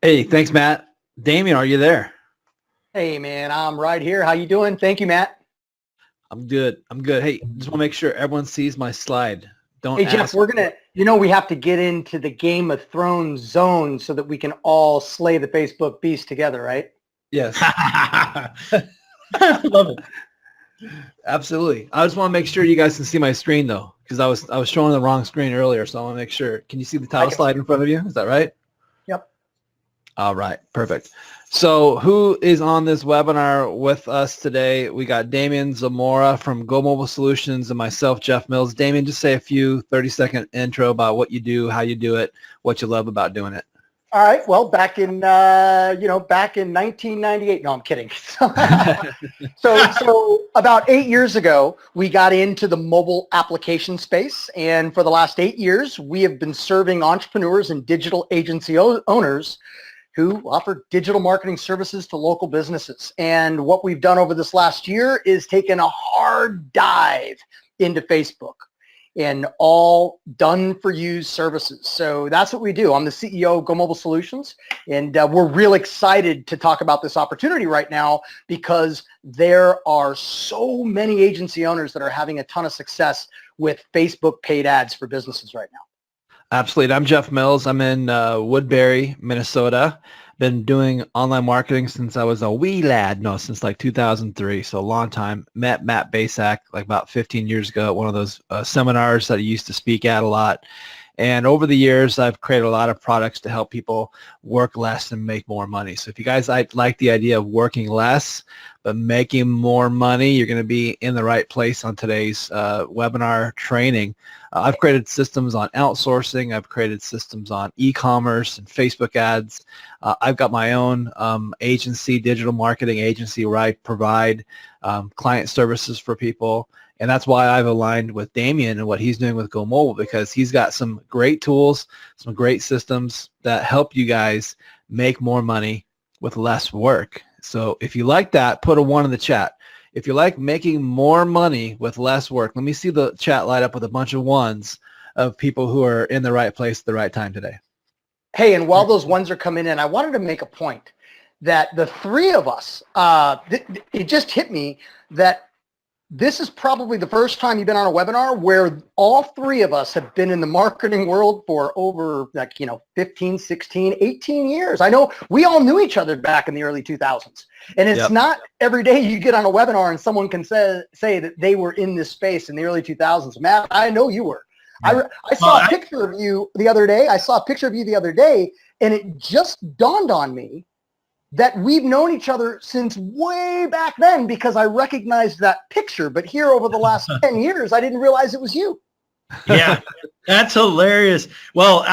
Hey, thanks, Matt. Damien, are you there? Hey man, I'm right here. How you doing? Thank you, Matt. I'm good. I'm good. Hey, just want to make sure everyone sees my slide. Don't Hey Jeff, ask. we have to get into the Game of Thrones zone so that we can all slay the Facebook beast together, right? Yes, Love it. absolutely. I just want to make sure you guys can see my screen though, because I was showing the wrong screen earlier, so I want to make sure. Can you see the I title can. slide in front of you? Is that right? Yep. All right, perfect. So who is on this webinar with us today? We got Damien Zamora from Go Mobile Solutions and myself, Jeff Mills. Damien, just say a few 30-second intro about what you do, how you do it, what you love about doing it. All right. Well, back in 1998. No, I'm kidding. So about 8 years ago, we got into the mobile application space, and for the last 8 years, we have been serving entrepreneurs and digital agency owners who offer digital marketing services to local businesses. And what we've done over this last year is taken a hard dive into Facebook and all done for you services. So that's what we do. I'm the CEO of Go Mobile Solutions, and we're real excited to talk about this opportunity right now because there are so many agency owners that are having a ton of success with Facebook paid ads for businesses right now. Absolutely. I'm Jeff Mills. I'm in Woodbury, Minnesota. Been doing online marketing since I was a wee lad. No, since like 2003. So a long time. Met Matt Basak like about 15 years ago at one of those seminars that he used to speak at a lot. And over the years, I've created a lot of products to help people work less and make more money. So if you guys like the idea of working less but making more money, you're going to be in the right place on today's webinar training. I've created systems on outsourcing. I've created systems on e-commerce and Facebook ads. I've got my own agency, digital marketing agency, where I provide client services for people. And that's why I've aligned with Damien and what he's doing with Go Mobile, because he's got some great tools, some great systems that help you guys make more money with less work. So if you like that, put a 1 in the chat. If you like making more money with less work, let me see the chat light up with a bunch of 1s of people who are in the right place at the right time today. Hey, and while those 1s are coming in, I wanted to make a point that the three of us, it just hit me that this is probably the first time you've been on a webinar where all three of us have been in the marketing world for over 15, 16, 18 years. I know we all knew each other back in the early 2000s. And it's not every day you get on a webinar and someone can say that they were in this space in the early 2000s. Matt, I know you were. I saw a picture of you the other day. And it just dawned on me that we've known each other since way back then because I recognized that picture. But here over the last 10 years, I didn't realize it was you. Yeah, that's hilarious. Well,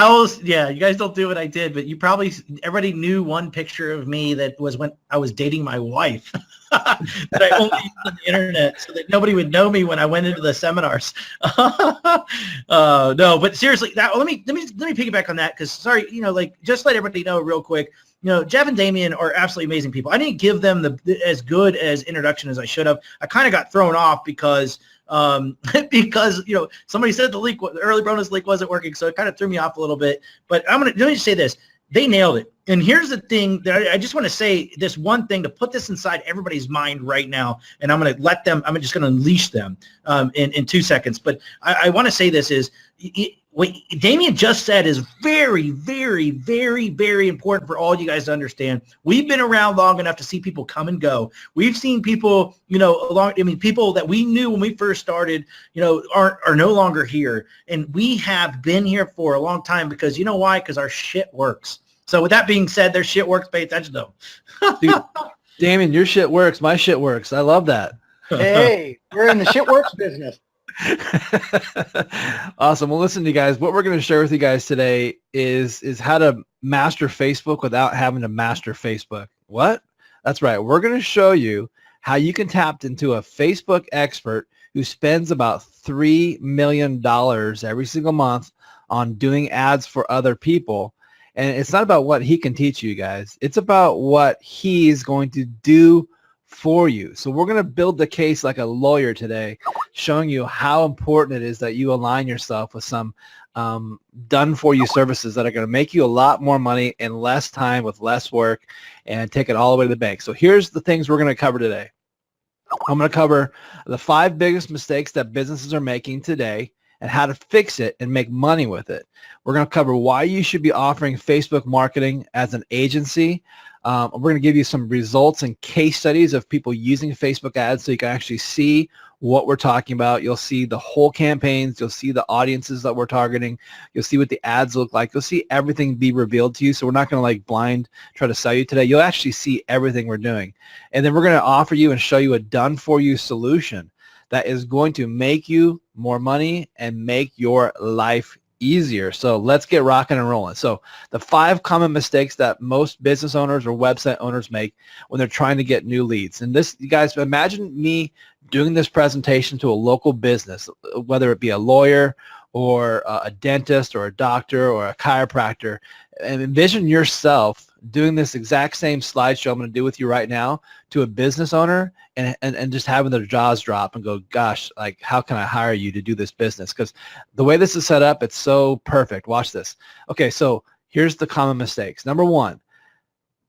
you guys don't do what I did, but everybody knew one picture of me that was when I was dating my wife that I only used on the internet so that nobody would know me when I went into the seminars. No, but seriously, let me piggyback on that because just let everybody know real quick. Jeff and Damien are absolutely amazing people. I didn't give them as good as introduction as I should have. I kind of got thrown off because somebody said the early bonus link wasn't working, so it kind of threw me off a little bit. But let me just say this: they nailed it. And here's the thing that I just want to say: this one thing to put this inside everybody's mind right now, and I'm just going to unleash them in 2 seconds. But I want to say this is. What Damien just said is very, very, very, very important for all you guys to understand. We've been around long enough to see people come and go. We've seen people, people that we knew when we first started, are no longer here. And we have been here for a long time because you know why? Because our shit works. So with that being said, their shit works. Pay attention to them. Dude, Damien, your shit works. My shit works. I love that. Hey, we're in the shit works business. Awesome. Well, listen, you guys, what we're going to share with you guys today is how to master Facebook without having to master Facebook. What? That's right. We're going to show you how you can tap into a Facebook expert who spends about $3 million every single month on doing ads for other people. And it's not about what he can teach you guys. It's about what he's going to do for you. So we're going to build the case like a lawyer today, showing you how important it is that you align yourself with some done for you services that are going to make you a lot more money in less time with less work and take it all the way to the bank. So here's the things we're going to cover today. I'm going to cover the 5 biggest mistakes that businesses are making today and how to fix it and make money with it. We're going to cover why you should be offering Facebook marketing as an agency. We're going to give you some results and case studies of people using Facebook ads so you can actually see what we're talking about. You'll see the whole campaigns. You'll see the audiences that we're targeting. You'll see what the ads look like. You'll see everything be revealed to you. So we're not going to like blind try to sell you today. You'll actually see everything we're doing. And then we're going to offer you and show you a done for you solution that is going to make you more money and make your life easier. So let's get rocking and rolling. So the 5 common mistakes that most business owners or website owners make when they're trying to get new leads. And this, you guys, imagine me doing this presentation to a local business, whether it be a lawyer or a dentist or a doctor or a chiropractor, and envision yourself doing this exact same slideshow I'm going to do with you right now to a business owner and just having their jaws drop and go, gosh, like, how can I hire you to do this business? Because the way this is set up, it's so perfect. Watch this. Okay, so here's the common mistakes. Number 1,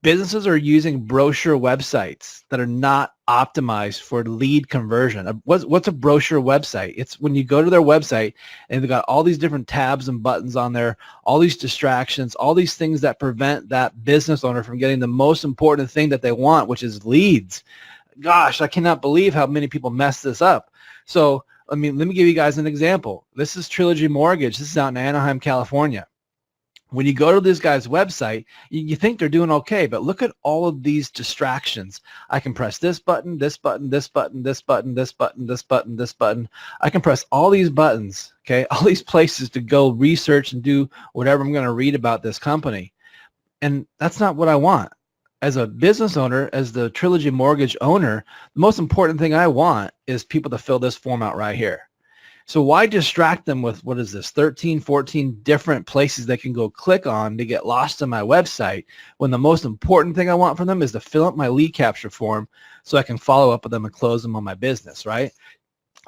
businesses are using brochure websites that are not optimized for lead conversion. What's a brochure website? It's when you go to their website and they've got all these different tabs and buttons on there, all these distractions, all these things that prevent that business owner from getting the most important thing that they want, which is leads. Gosh, I cannot believe how many people mess this up. So, let me give you guys an example. This is Trilogy Mortgage. This is out in Anaheim, California. When you go to this guy's website, you think they're doing okay, but look at all of these distractions. I can press this button, this button, this button, this button, this button, this button, this button. I can press all these buttons, okay, all these places to go research and do whatever I'm going to read about this company. And that's not what I want. As a business owner, as the Trilogy Mortgage owner, the most important thing I want is people to fill this form out right here. So why distract them with, what is this, 13, 14 different places they can go click on to get lost on my website, when the most important thing I want from them is to fill out my lead capture form so I can follow up with them and close them on my business, right?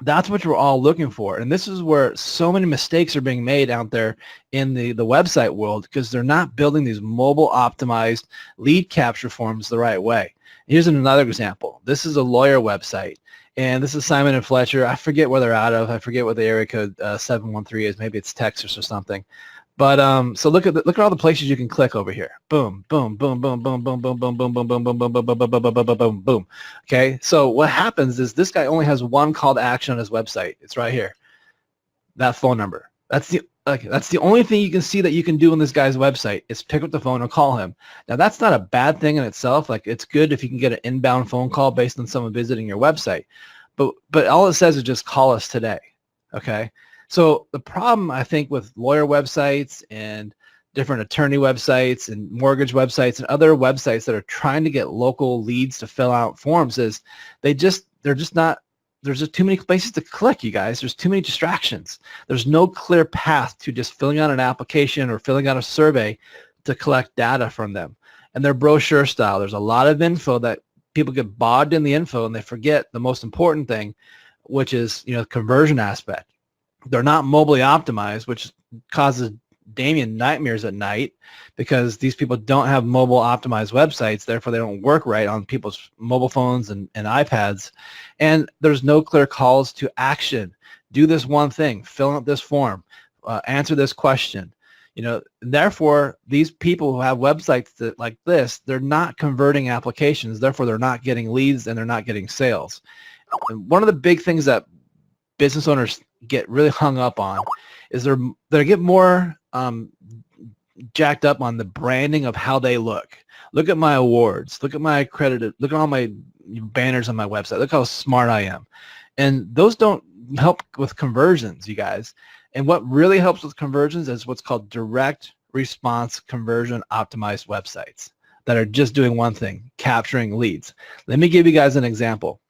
That's what we're all looking for. And this is where so many mistakes are being made out there in the website world, because they're not building these mobile optimized lead capture forms the right way. Here's another example. This is a lawyer website. And this is Simon and Fletcher. I forget where they're out of. I forget what the area code 713 is. Maybe it's Texas or something. But so look at all the places you can click over here. Boom, boom, boom, boom, boom, boom, boom, boom, boom, boom, boom, boom, boom, boom, boom, boom, boom, boom, boom, boom. Okay. So what happens is this guy only has one call to action on his website. It's right here. That phone number. That's the only thing you can see that you can do on this guy's website is pick up the phone and call him. Now, that's not a bad thing in itself. Like, it's good if you can get an inbound phone call based on someone visiting your website. But all it says is just call us today, okay? So the problem, I think, with lawyer websites and different attorney websites and mortgage websites and other websites that are trying to get local leads to fill out forms is they're just not. There's just too many places to click, you guys. There's too many distractions. There's no clear path to just filling out an application or filling out a survey to collect data from them. And they're brochure style. There's a lot of info that people get bogged in the info and they forget the most important thing, which is, the conversion aspect. They're not mobily optimized, which causes Damien nightmares at night, because these people don't have mobile optimized websites. Therefore, they don't work right on people's mobile phones and iPads. And there's no clear calls to action. Do this one thing, fill out this form, answer this question. Therefore, these people who have websites like this, they're not converting applications. Therefore, they're not getting leads and they're not getting sales. And one of the big things that business owners get really hung up on is they get more jacked up on the branding of how they look. Look at my awards. Look at my accredited. Look at all my banners on my website. Look how smart I am. And those don't help with conversions, you guys. And what really helps with conversions is what's called direct response conversion optimized websites that are just doing one thing, capturing leads. Let me give you guys an example.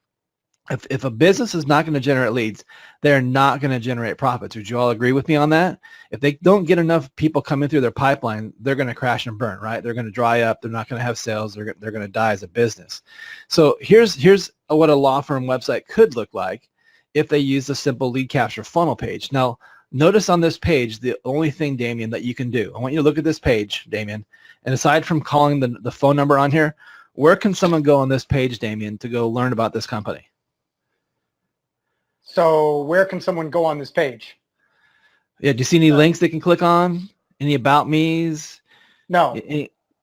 If a business is not going to generate leads, they're not going to generate profits. Would you all agree with me on that? If they don't get enough people coming through their pipeline, they're going to crash and burn, right? They're going to dry up. They're not going to have sales. They're going to die as a business. So here's what a law firm website could look like if they use a simple lead capture funnel page. Now, notice on this page, the only thing, Damien, that you can do, I want you to look at this page, Damien, and aside from calling the phone number on here, where can someone go on this page, Damien, to go learn about this company? So where can someone go on this page? Yeah, do you see any links they can click on? Any about me's? No.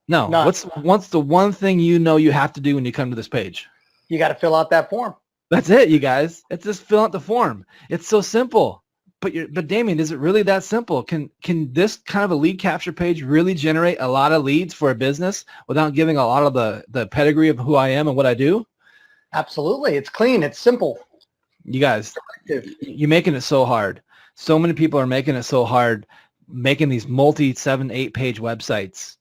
No. None. What's the one thing you know you have to do when you come to this page? You got to fill out that form. That's it, you guys. It's just fill out the form. It's so simple. But Damien, is it really that simple? Can this kind of a lead capture page really generate a lot of leads for a business without giving a lot of the pedigree of who I am and what I do? Absolutely. It's clean. It's simple. You guys, you're making it so hard. So many people are making it so hard, making these multi 7-8 page websites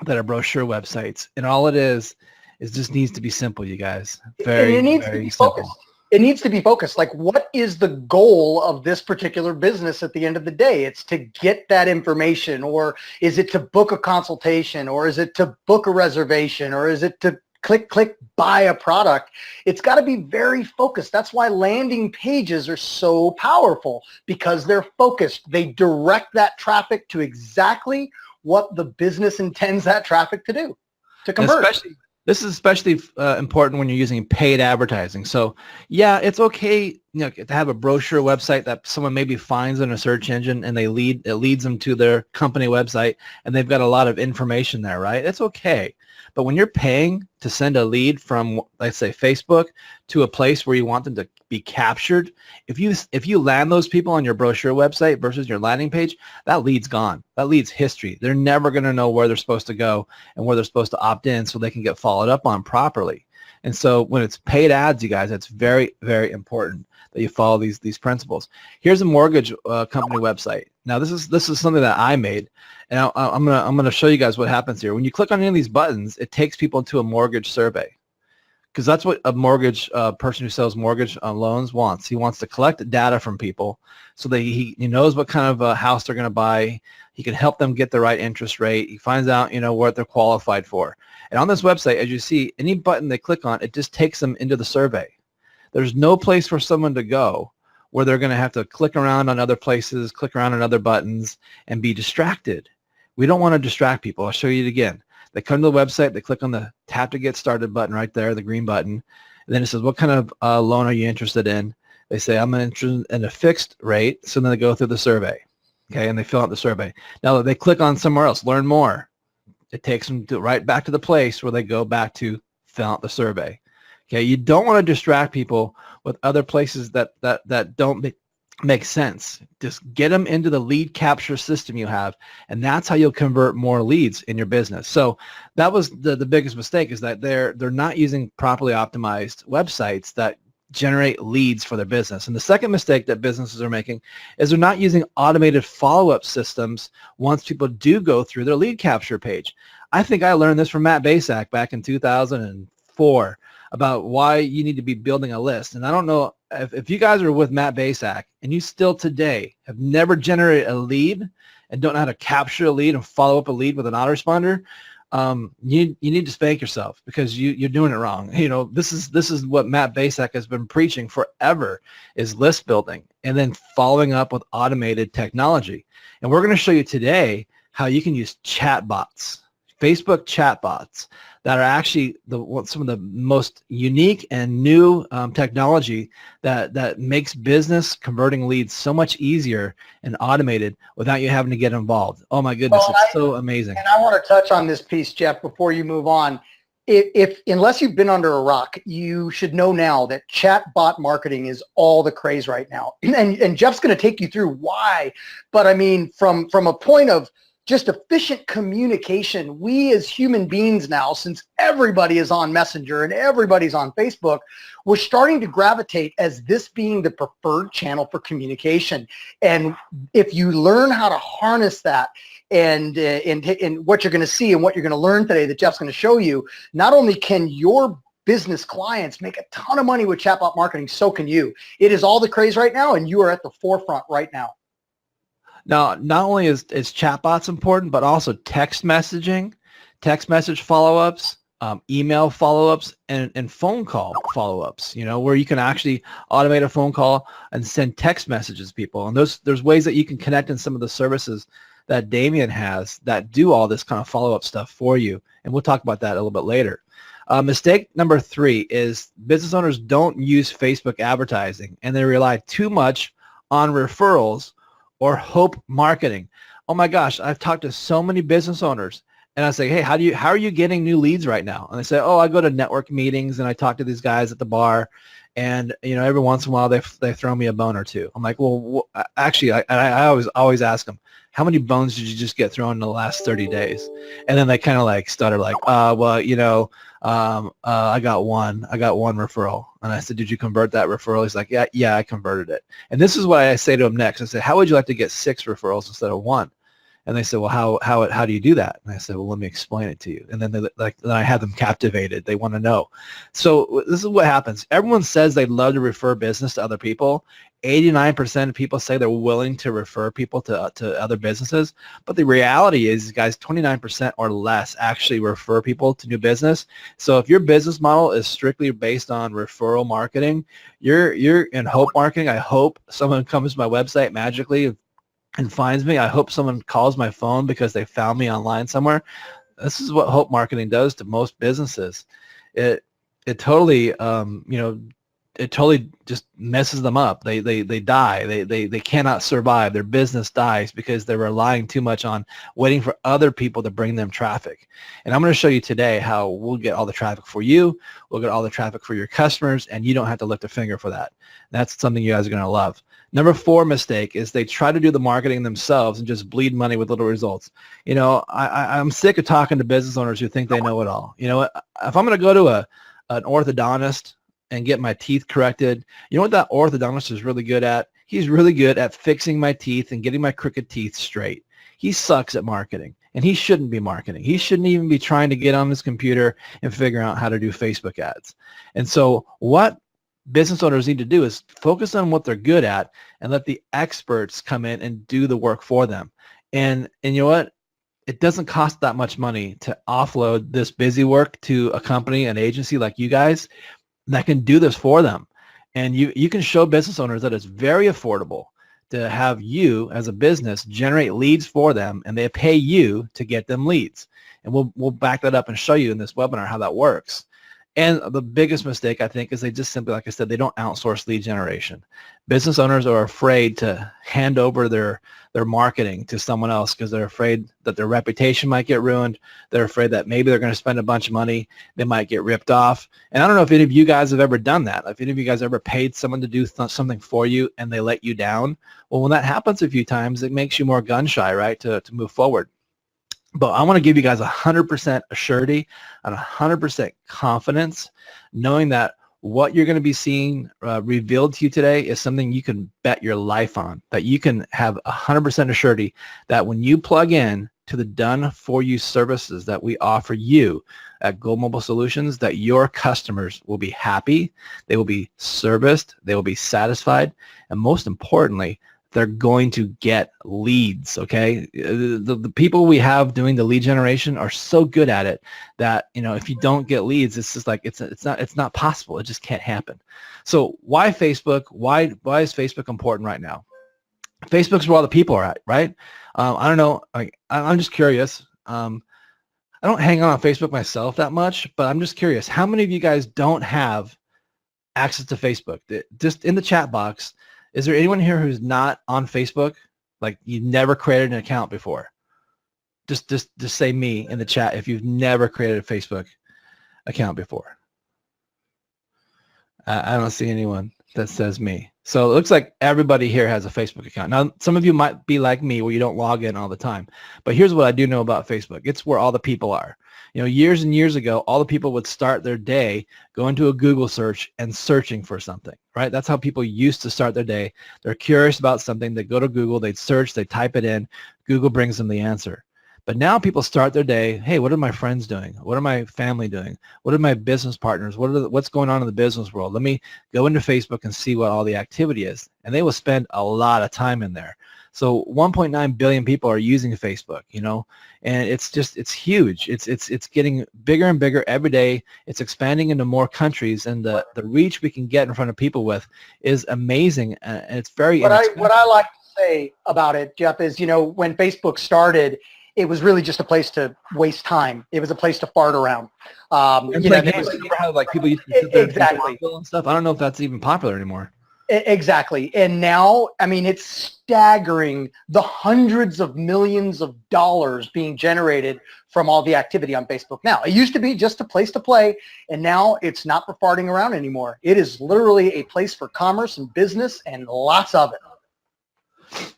that are brochure websites. And all it is just needs to be simple, you guys. Very, very simple. It needs to be focused. Like, what is the goal of this particular business at the end of the day? It's to get that information, or is it to book a consultation, or is it to book a reservation, or is it to click, buy a product? It's got to be very focused. That's why landing pages are so powerful, because they're focused. They direct that traffic to exactly what the business intends that traffic to do, to convert. This is especially important when you're using paid advertising. So yeah, it's okay, to have a brochure website that someone maybe finds in a search engine and it leads them to their company website and they've got a lot of information there, right? It's okay. But when you're paying to send a lead from, let's say, Facebook to a place where you want them to be captured, if you land those people on your brochure website versus your landing page, that lead's gone. That lead's history. They're never going to know where they're supposed to go and where they're supposed to opt in so they can get followed up on properly. And so when it's paid ads, you guys, it's very, very important that you follow these principles. Here's a mortgage company website. Now this is something that I made, and I'm gonna show you guys what happens here. When you click on any of these buttons, it takes people to a mortgage survey, because that's what a mortgage person who sells mortgage loans wants. He wants to collect data from people so that he knows what kind of a house they're going to buy. He can help them get the right interest rate. He finds out what they're qualified for. And on this website, as you see, any button they click on, it just takes them into the survey. There's no place for someone to go where they're going to have to click around on other places, click around on other buttons, and be distracted. We don't want to distract people. I'll show you it again. They come to the website, they click on the tap to get started button right there, the green button, and then it says, what kind of loan are you interested in? They say, I'm interested in a fixed rate, so then they go through the survey, okay, and they fill out the survey. Now they click on somewhere else, learn more. It takes them right back to the place where they go back to fill out the survey. Okay, you don't want to distract people with other places that don't make sense. Just get them into the lead capture system you have, and that's how you'll convert more leads in your business. So that was the biggest mistake, is that they're not using properly optimized websites that generate leads for their business. And the second mistake that businesses are making is they're not using automated follow-up systems once people do go through their lead capture page. I think I learned this from Matt Basak back in 2004 about why you need to be building a list. And I don't know if you guys are with Matt Basak and you still today have never generated a lead and don't know how to capture a lead and follow up a lead with an autoresponder, you need to spank yourself, because you're doing it wrong. This is what Matt Basak has been preaching forever, is list building and then following up with automated technology. And we're going to show you today how you can use chatbots, Facebook chatbots, that are actually some of the most unique and new technology that makes business converting leads so much easier and automated without you having to get involved. Oh my goodness, it's so amazing. And I want to touch on this piece, Jeff, before you move on. Unless you've been under a rock, you should know now that chatbot marketing is all the craze right now. And Jeff's going to take you through why. But I mean, from a point of just efficient communication, we as human beings now, since everybody is on Messenger and everybody's on Facebook, we're starting to gravitate as this being the preferred channel for communication. And if you learn how to harness that, and what you're going to see and what you're going to learn today that Jeff's going to show you, not only can your business clients make a ton of money with chatbot marketing. So can you. It is all the craze right now, and you are at the forefront right now. Now, not only is chatbots important, but also text message follow-ups, email follow-ups, and phone call follow-ups, where you can actually automate a phone call and send text messages to people. And there's ways that you can connect in some of the services that Damien has that do all this kind of follow-up stuff for you. And we'll talk about that a little bit later. Mistake number 3 is business owners don't use Facebook advertising, and they rely too much on referrals or hope marketing. Oh my gosh, I've talked to so many business owners, and I say, hey, how are you getting new leads right now? And they say, oh, I go to network meetings and I talk to these guys at the bar, and every once in a while they throw me a bone or two. I'm like, well, actually, I always ask them, how many bones did you just get thrown in the last 30 days? And then they kind of like stutter, like, well, I got one referral. And I said, did you convert that referral? He's like, yeah, I converted it. And this is what I say to him next. I said, how would you like to get 6 referrals instead of 1? And they said, well, how do you do that? And I said, well, let me explain it to you. And then then I have them captivated. They want to know. So this is what happens. Everyone says they love to refer business to other people. 89% of people say they're willing to refer people to other businesses. But the reality is, guys, 29% or less actually refer people to new business. So if your business model is strictly based on referral marketing, you're in hope marketing. I hope someone comes to my website magically and finds me. I hope someone calls my phone because they found me online somewhere. This is what hope marketing does to most businesses. It totally it totally just messes them up. They die. They cannot survive. Their business dies because they're relying too much on waiting for other people to bring them traffic. And I'm going to show you today how we'll get all the traffic for you. We'll get all the traffic for your customers, and you don't have to lift a finger for that. That's something you guys are going to love. Number 4 mistake is they try to do the marketing themselves and just bleed money with little results. I'm sick of talking to business owners who think they know it all. If I'm going to go to an orthodontist and get my teeth corrected, you know what that orthodontist is really good at? He's really good at fixing my teeth and getting my crooked teeth straight. He sucks at marketing, and he shouldn't be marketing. He shouldn't even be trying to get on his computer and figure out how to do Facebook ads. And so what business owners need to do is focus on what they're good at and let the experts come in and do the work for them. And you know what? It doesn't cost that much money to offload this busy work to a company, an agency like you guys that can do this for them. And you can show business owners that it's very affordable to have you as a business generate leads for them, and they pay you to get them leads. And we'll back that up and show you in this webinar how that works. And the biggest mistake, I think, is they just simply, like I said, they don't outsource lead generation. Business owners are afraid to hand over their marketing to someone else because they're afraid that their reputation might get ruined. They're afraid that maybe they're going to spend a bunch of money. They might get ripped off. And I don't know if any of you guys have ever done that. If any of you guys ever paid someone to do something for you and they let you down. Well, when that happens a few times, it makes you more gun shy, right, to move forward. But I want to give you guys 100% assurity and 100% confidence, knowing that what you're going to be seeing revealed to you today is something you can bet your life on, that you can have 100% assurity that when you plug in to the done-for-you services that we offer you at Gold Mobile Solutions, that your customers will be happy, they will be serviced, they will be satisfied, and most importantly, they're going to get leads, okay? The people we have doing the lead generation are so good at it that, if you don't get leads, it's just like it's not possible. It just can't happen. So why Facebook? Why is Facebook important right now? Facebook's where all the people are at, right? I don't know. I'm just curious. I don't hang on Facebook myself that much, but I'm just curious. How many of you guys don't have access to Facebook? Just in the chat box, is there anyone here who's not on Facebook? Like you never created an account before? Just say me in the chat if you've never created a Facebook account before. I don't see anyone that says me. So it looks like everybody here has a Facebook account. Now, some of you might be like me where you don't log in all the time. But here's what I do know about Facebook. It's where all the people are. Years and years ago, all the people would start their day going to a Google search and searching for something, right? That's how people used to start their day. They're curious about something. They go to Google, they'd search, they type it in. Google brings them the answer. But now people start their day, hey, what are my friends doing? What are my family doing? What are my business partners? What's going on in the business world? Let me go into Facebook and see what all the activity is. And they will spend a lot of time in there. So 1.9 billion people are using Facebook, and it's huge. It's getting bigger and bigger every day. It's expanding into more countries, and the reach we can get in front of people with is amazing, and it's very inexpensive. What I like to say about it, Jeff, is, when Facebook started, it was really just a place to waste time. It was a place to fart around. Remember how people used to sit there exactly and stuff? I don't know if that's even popular anymore. Exactly. And now, it's staggering the hundreds of millions of dollars being generated from all the activity on Facebook now. It used to be just a place to play, and now it's not for farting around anymore. It is literally a place for commerce and business, and lots of it.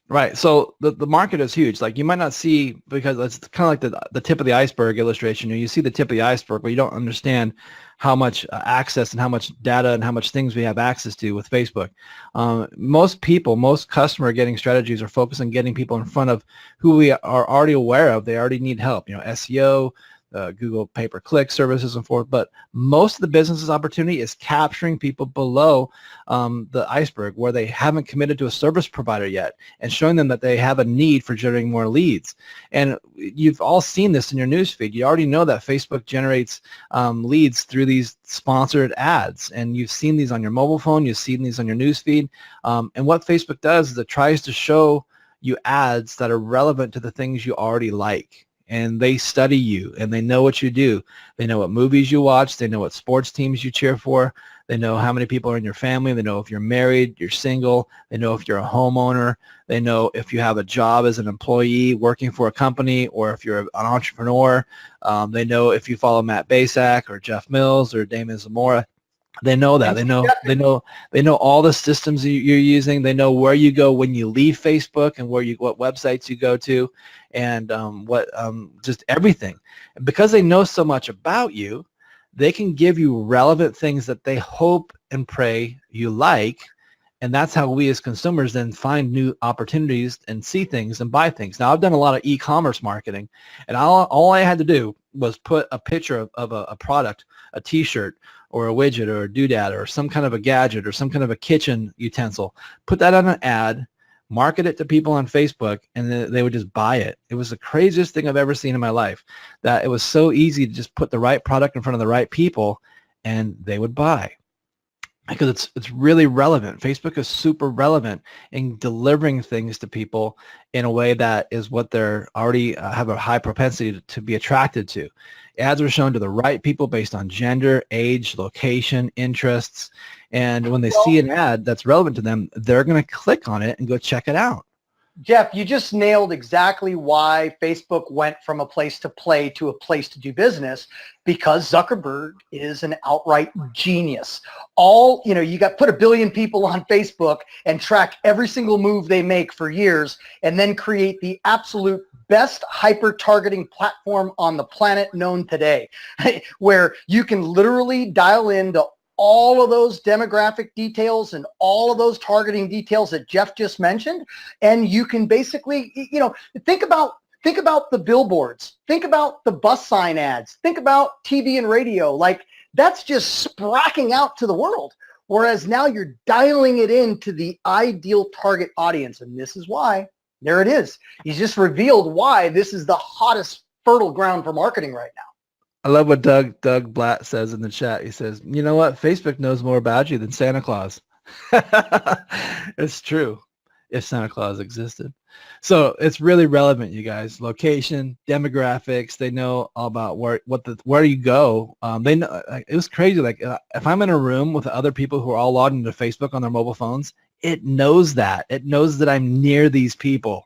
Right. So the market is huge. Like, you might not see, because it's kind of like the tip of the iceberg illustration. You see the tip of the iceberg, but you don't understand how much access and how much data and how much things we have access to with Facebook. Most customer getting strategies are focused on getting people in front of who we are already aware of. They already need help, SEO, Google pay-per-click services and forth. But most of the business's opportunity is capturing people below the iceberg, where they haven't committed to a service provider yet, and showing them that they have a need for generating more leads. And you've all seen this in your newsfeed. You already know that Facebook generates leads through these sponsored ads, and you've seen these on your mobile phone. You've seen these on your newsfeed. And what Facebook does is it tries to show you ads that are relevant to the things you already like. And they study you, and they know what you do. They know what movies you watch. They know what sports teams you cheer for. They know how many people are in your family. They know if you're married, you're single. They know if you're a homeowner. They know if you have a job as an employee working for a company, or if you're an entrepreneur. They know if you follow Matt Basak or Jeff Mills or Damon Zamora. They know that. They know all the systems you're using. They know where you go when you leave Facebook, and what websites you go to, and just everything. And because they know so much about you, they can give you relevant things that they hope and pray you like. And that's how we as consumers then find new opportunities and see things and buy things. Now, I've done a lot of e-commerce marketing, and all I had to do was put a picture of a product, a T-shirt, or a widget, or a doodad, or some kind of a gadget, or some kind of a kitchen utensil, put that on an ad, market it to people on Facebook, and they would just buy it. It was the craziest thing I've ever seen in my life, that it was so easy to just put the right product in front of the right people, and they would buy. Because it's really relevant. Facebook is super relevant in delivering things to people in a way that is what they're already have a high propensity to be attracted to. Ads are shown to the right people based on gender, age, location, interests, and when they see an ad that's relevant to them, they're going to click on it and go check it out. Jeff, you just nailed exactly why Facebook went from a place to play to a place to do business, because Zuckerberg is an outright genius. You got put 1 billion people on Facebook and track every single move they make for years, and then create the absolute best hyper-targeting platform on the planet known today, where you can literally dial into all of those demographic details and all of those targeting details that Jeff just mentioned. And you can basically, think about the billboards, think about the bus sign ads, think about TV and radio. Like, that's just spracking out to the world. Whereas now you're dialing it into the ideal target audience. And this is why, there it is. He's just revealed why this is the hottest fertile ground for marketing right now. I love what Doug Blatt says in the chat. He says, you know what? Facebook knows more about you than Santa Claus. It's true, if Santa Claus existed. So it's really relevant, you guys. Location, demographics. They know all about where you go. They know. It was crazy. Like, if I'm in a room with other people who are all logged into Facebook on their mobile phones, it knows that. It knows that I'm near these people.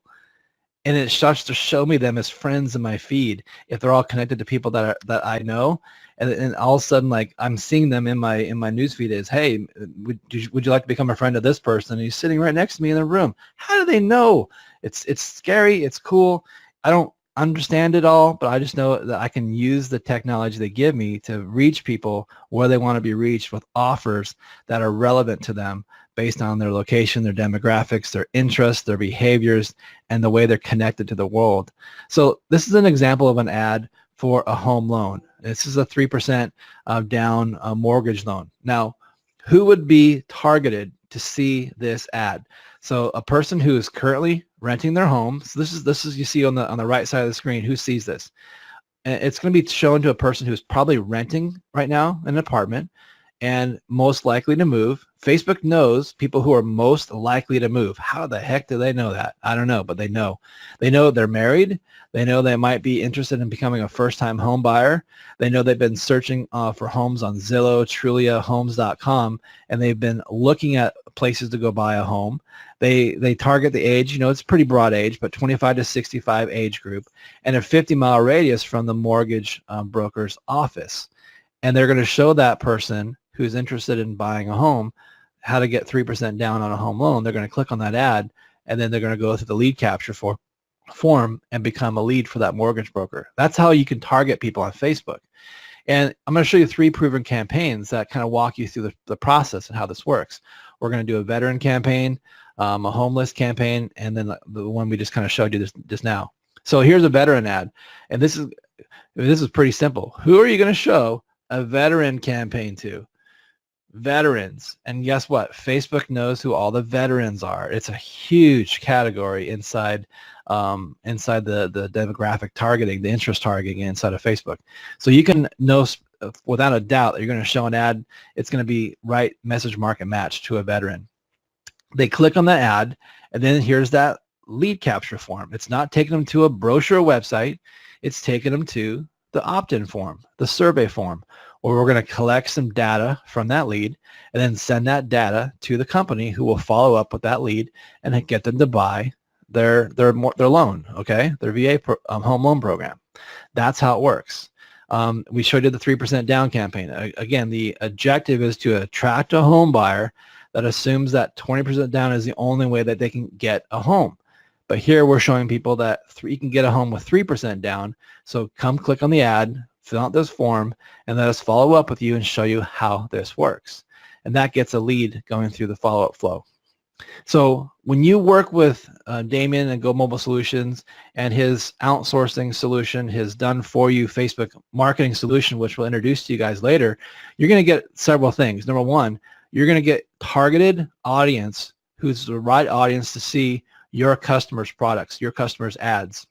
And it starts to show me them as friends in my feed if they're all connected to people that I know, and all of a sudden, like, I'm seeing them in my newsfeed as, hey, would you like to become a friend of this person? And he's sitting right next to me in the room. How do they know? It's scary. It's cool. I don't understand it all, but I just know that I can use the technology they give me to reach people where they want to be reached with offers that are relevant to them based on their location, their demographics, their interests, their behaviors, and the way they're connected to the world. So this is an example of an ad for a home loan. This is a 3% down mortgage loan. Now, who would be targeted to see this ad? So a person who is currently renting their home. So this is you see on the right side of the screen. Who sees this? And it's going to be shown to a person who's probably renting right now an apartment and most likely to move. Facebook knows people who are most likely to move. How the heck do they know that? I don't know, but they know. They know they're married. They know they might be interested in becoming a first-time home buyer. They know they've been searching for homes on Zillow, Trulia, Homes.com, and they've been looking at places to go buy a home. They target the age, it's a pretty broad age, but 25 to 65 age group, and a 50-mile radius from the mortgage broker's office. And they're going to show that person who's interested in buying a home how to get 3% down on a home loan. They're going to click on that ad, and then they're going to go through the lead capture form and become a lead for that mortgage broker. That's how you can target people on Facebook. And I'm going to show you 3 proven campaigns that kind of walk you through the process and how this works. We're going to do a veteran campaign, a homeless campaign, and then the one we just kind of showed you just now. So here's a veteran ad, and this is pretty simple. Who are you going to show a veteran campaign to? Veterans. And guess what? Facebook knows who all the veterans are. It's a huge category inside the demographic targeting, the interest targeting inside of Facebook. So you can know without a doubt that you're going to show an ad, it's going to be right message market match to a veteran. They click on the ad, and then here's that lead capture form. It's not taking them to a brochure website. It's taking them to the opt-in form, the survey form, where we're going to collect some data from that lead and then send that data to the company who will follow up with that lead and get them to buy their loan, okay, their VA home loan program. That's how it works. We showed you the 3% down campaign. Again, the objective is to attract a home buyer that assumes that 20% down is the only way that they can get a home. But here we're showing people that you can get a home with 3% down. So come click on the ad, fill out this form, and let us follow up with you and show you how this works. And that gets a lead going through the follow-up flow. So when you work with Damien and Go Mobile Solutions and his outsourcing solution, his done-for-you Facebook marketing solution, which we'll introduce to you guys later, you're going to get several things. Number one, you're going to get targeted audience who's the right audience to see your customers' products, your customers' ads.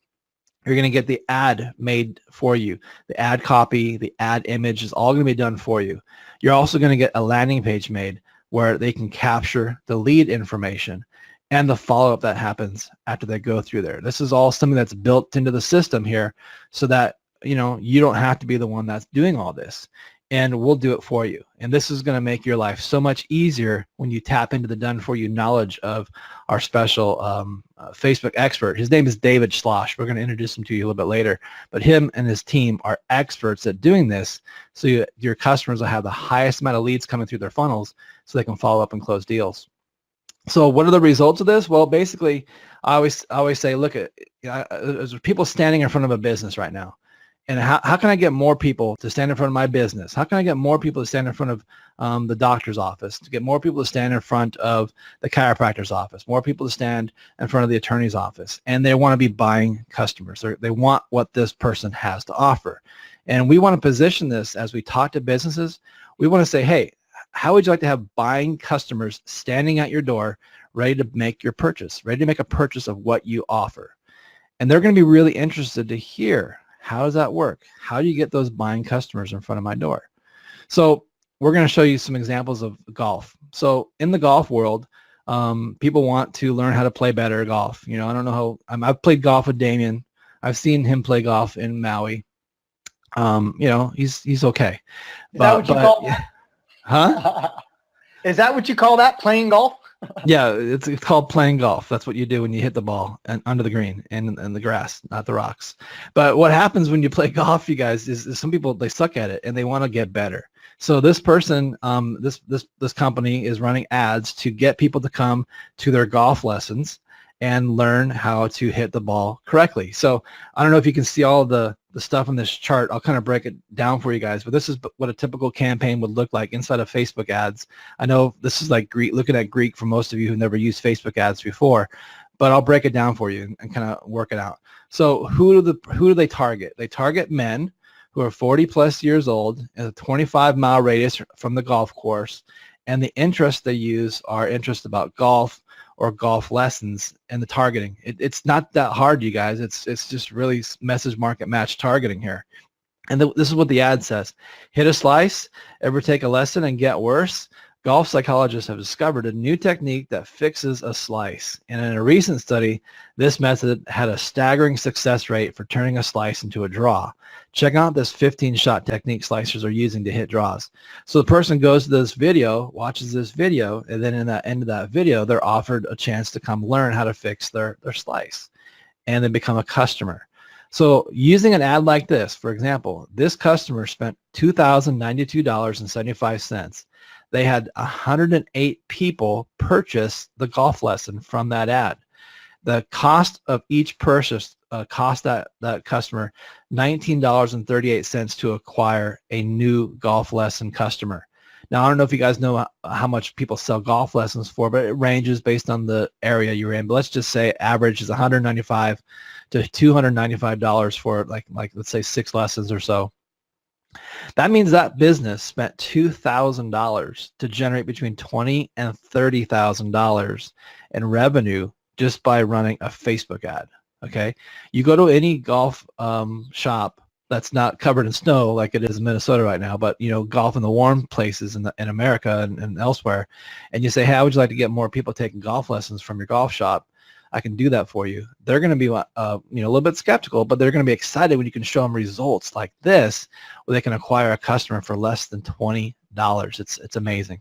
You're going to get the ad made for you. The ad copy, the ad image is all going to be done for you. You're also going to get a landing page made where they can capture the lead information and the follow-up that happens after they go through there. This is all something that's built into the system here so that you don't have to be the one that's doing all this. And we'll do it for you. And this is going to make your life so much easier when you tap into the done-for-you knowledge of our special Facebook expert. His name is David Schloss. We're going to introduce him to you a little bit later. But him and his team are experts at doing this, so your customers will have the highest amount of leads coming through their funnels so they can follow up and close deals. So what are the results of this? Well, basically, I always say, look, there's people standing in front of a business right now. And how can I get more people to stand in front of my business? How can I get more people to stand in front of the doctor's office, to get more people to stand in front of the chiropractor's office, more people to stand in front of the attorney's office? And they want to be buying customers. They want what this person has to offer. And we want to position this as we talk to businesses. We want to say, hey, how would you like to have buying customers standing at your door ready to make your purchase, ready to make a purchase of what you offer? And they're going to be really interested to hear, how does that work? How do you get those buying customers in front of my door? So we're going to show you some examples of golf. So in the golf world, people want to learn how to play better golf. I don't know how, I've played golf with Damien. I've seen him play golf in Maui. He's okay. Is that what you call that? Huh? Is that what you call that, playing golf? Yeah, it's called playing golf. That's what you do when you hit the ball and under the green and the grass, not the rocks. But what happens when you play golf, you guys, is some people, they suck at it and they want to get better. So this person, this company is running ads to get people to come to their golf lessons and learn how to hit the ball correctly. So I don't know if you can see all the the stuff in this chart, I'll kind of break it down for you guys, but this is what a typical campaign would look like inside of Facebook ads. I know this is like Greek, looking at Greek for most of you who never used Facebook ads before, but I'll break it down for you and kind of work it out. So who do they target? They target men who are 40 plus years old in a 25-mile radius from the golf course, and the interests they use are interests about golf or golf lessons and the targeting. It's not that hard, you guys. It's just really message market match targeting here. And this is what the ad says. Hit a slice, ever take a lesson and get worse? Golf psychologists have discovered a new technique that fixes a slice. And in a recent study, this method had a staggering success rate for turning a slice into a draw. Check out this 15-shot technique slicers are using to hit draws. So the person goes to this video, watches this video, and then in the end of that video, they're offered a chance to come learn how to fix their slice, and they become a customer. So using an ad like this, for example, this customer spent $2,092.75. They had 108 people purchase the golf lesson from that ad. The cost of each purchase cost that customer $19.38 to acquire a new golf lesson customer. Now, I don't know if you guys know how much people sell golf lessons for, but it ranges based on the area you're in. But let's just say average is $195 to $295 for like let's say 6 lessons or so. That means that business spent $2,000 to generate between $20,000 and $30,000 in revenue just by running a Facebook ad. Okay, you go to any golf shop that's not covered in snow like it is in Minnesota right now, but golf in the warm places in America and elsewhere, and you say, hey, how would you like to get more people taking golf lessons from your golf shop? I can do that for you. They're going to be a little bit skeptical, but they're going to be excited when you can show them results like this, where they can acquire a customer for less than $20. It's amazing.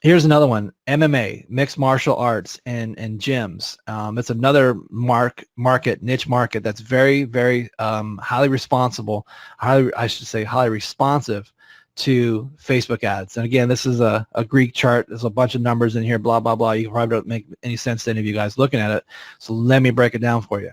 Here's another one: MMA, mixed martial arts, and gyms. It's another niche market that's very, very highly responsive to Facebook ads. And again, this is a Greek chart. There's a bunch of numbers in here, blah, blah, blah. You probably don't make any sense to any of you guys looking at it. So let me break it down for you.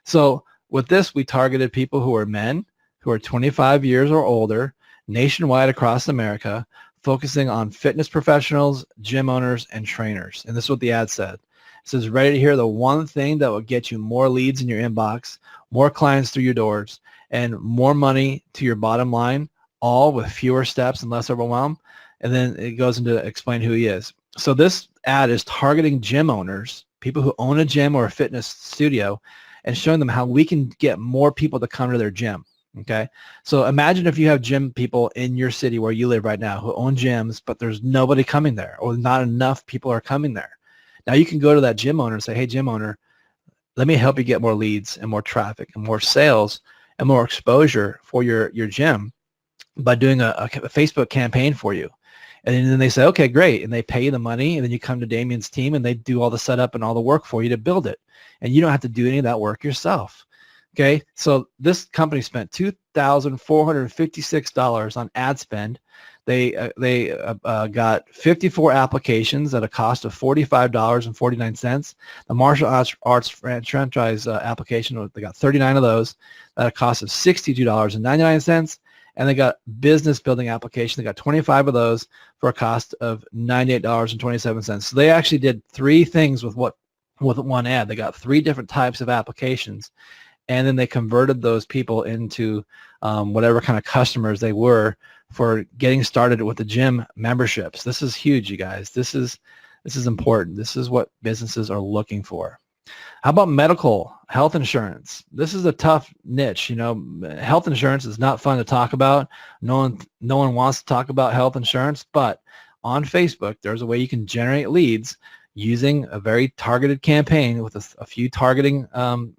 So with this, we targeted people who are men, who are 25 years or older, nationwide across America, focusing on fitness professionals, gym owners, and trainers. And this is what the ad said. It says, ready to hear the one thing that will get you more leads in your inbox, more clients through your doors, and more money to your bottom line, all with fewer steps and less overwhelm. And then it goes into explain who he is. So this ad is targeting gym owners, people who own a gym or a fitness studio, and showing them how we can get more people to come to their gym. Okay, so imagine if you have gym people in your city where you live right now who own gyms, but there's nobody coming there, or not enough people are coming there. Now you can go to that gym owner and say, hey, gym owner, let me help you get more leads and more traffic and more sales and more exposure for your gym by doing a Facebook campaign for you. And then they say, okay, great. And they pay you the money, and then you come to Damien's team and they do all the setup and all the work for you to build it. And you don't have to do any of that work yourself. Okay, so this company spent $2,456 on ad spend. They got 54 applications at a cost of $45.49. The martial arts franchise application, they got 39 of those at a cost of $62.99. And they got business building application. They got 25 of those for a cost of $98.27. So they actually did 3 things with one ad. They got 3 different types of applications. And then they converted those people into whatever kind of customers they were for getting started with the gym memberships. This is huge, you guys. This is important. This is what businesses are looking for. How about medical health insurance? This is a tough niche. Health insurance is not fun to talk about. No one wants to talk about health insurance, but on Facebook, there's a way you can generate leads using a very targeted campaign with a few targeting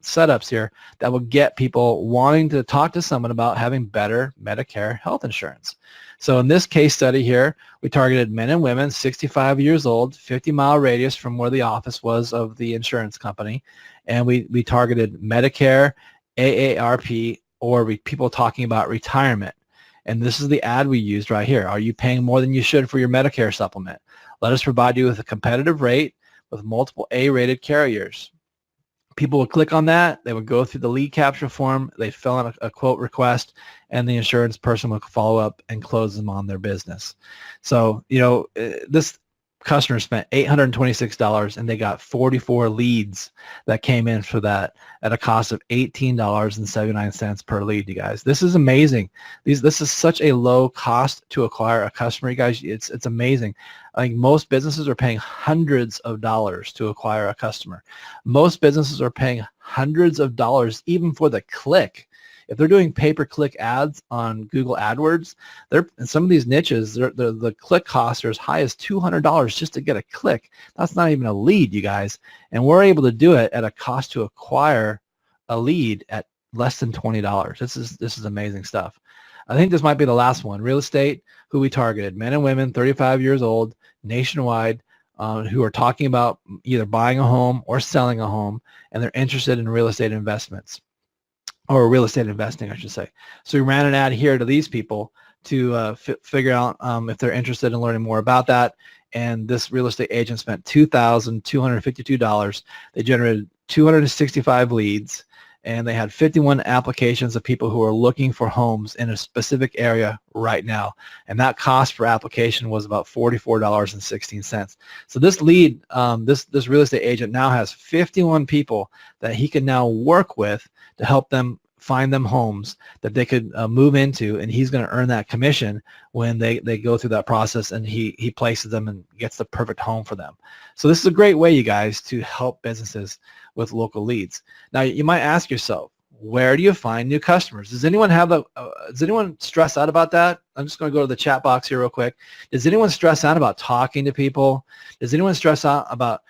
setups here that will get people wanting to talk to someone about having better Medicare health insurance. So in this case study here, we targeted men and women, 65 years old, 50-mile radius from where the office was of the insurance company. And we targeted Medicare, AARP, or people talking about retirement. And this is the ad we used right here. Are you paying more than you should for your Medicare supplement? Let us provide you with a competitive rate with multiple A-rated carriers. People would click on that. They would go through the lead capture form. They'd fill out a quote request, and the insurance person would follow up and close them on their business. So, this customer spent $826, and they got 44 leads that came in for that at a cost of $18.79 per lead, you guys. This is amazing. This is such a low cost to acquire a customer, you guys. It's amazing. I think most businesses are paying hundreds of dollars to acquire a customer. Most businesses are paying hundreds of dollars even for the click. If they're doing pay-per-click ads on Google AdWords, in some of these niches, the click costs are as high as $200 just to get a click. That's not even a lead, you guys. And we're able to do it at a cost to acquire a lead at less than $20. This is amazing stuff. I think this might be the last one. Real estate, who we targeted, men and women, 35 years old, nationwide, who are talking about either buying a home or selling a home, and they're interested in real estate investments. Or real estate investing, I should say. So we ran an ad here to these people to figure out if they're interested in learning more about that. And this real estate agent spent $2,252. They generated 265 leads, and they had 51 applications of people who are looking for homes in a specific area right now. And that cost per application was about $44.16. So this lead, this real estate agent now has 51 people that he can now work with to help them find them homes that they could move into, and he's going to earn that commission when they go through that process, and he places them and gets the perfect home for them. So this is a great way, you guys, to help businesses with local leads. Now, you might ask yourself, where do you find new customers? Does anyone have does anyone stress out about that? I'm just going to go to the chat box here real quick. Does anyone stress out about talking to people? Does anyone stress out about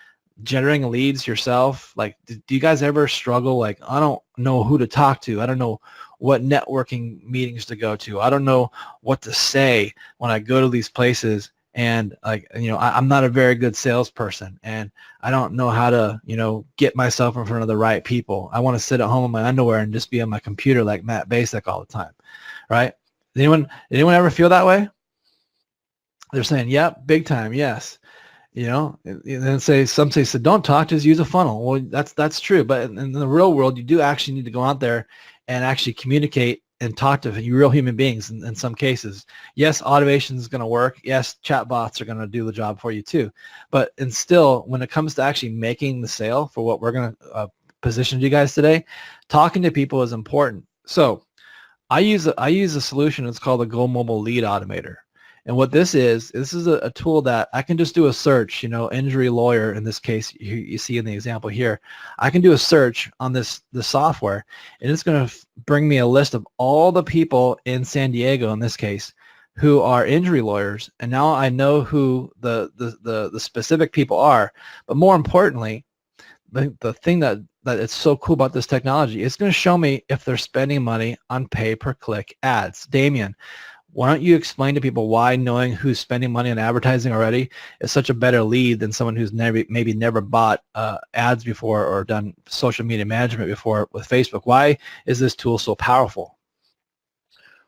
generating leads yourself? Like, do you guys ever struggle? Like, I don't know who to talk to. I don't know what networking meetings to go to. I don't know what to say when I go to these places. And I'm not a very good salesperson, and I don't know how to, get myself in front of the right people. I want to sit at home in my underwear and just be on my computer like Matt Basic all the time, right? Anyone ever feel that way? They're saying, yep, big time, yes. And then some say, so don't talk, just use a funnel. Well, that's true, but in the real world, you do actually need to go out there and actually communicate and talk to real human beings in some cases. Yes, automation is going to work. Yes, chatbots are going to do the job for you too. But still, when it comes to actually making the sale for what we're going to position to you guys today, talking to people is important. So I use a solution. It's called the Go Mobile Lead Automator. And what this is a tool that I can just do a search, injury lawyer in this case, you see in the example here. I can do a search on the software, and it's going to bring me a list of all the people in San Diego, in this case, who are injury lawyers. And now I know who the specific people are. But more importantly, the thing that it's so cool about this technology, it's going to show me if they're spending money on pay-per-click ads. Damien, why don't you explain to people why knowing who's spending money on advertising already is such a better lead than someone who's maybe never bought ads before or done social media management before with Facebook? Why is this tool so powerful?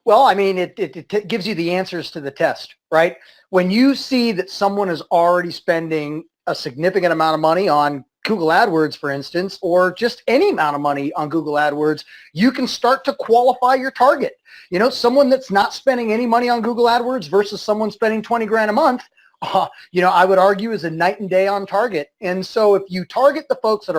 Well, I mean, it gives you the answers to the test, right? When you see that someone is already spending a significant amount of money on Google AdWords, for instance, or just any amount of money on Google AdWords, you can start to qualify your target. Someone that's not spending any money on Google AdWords versus someone spending 20 grand a month, I would argue is a night and day on target. And so if you target the folks that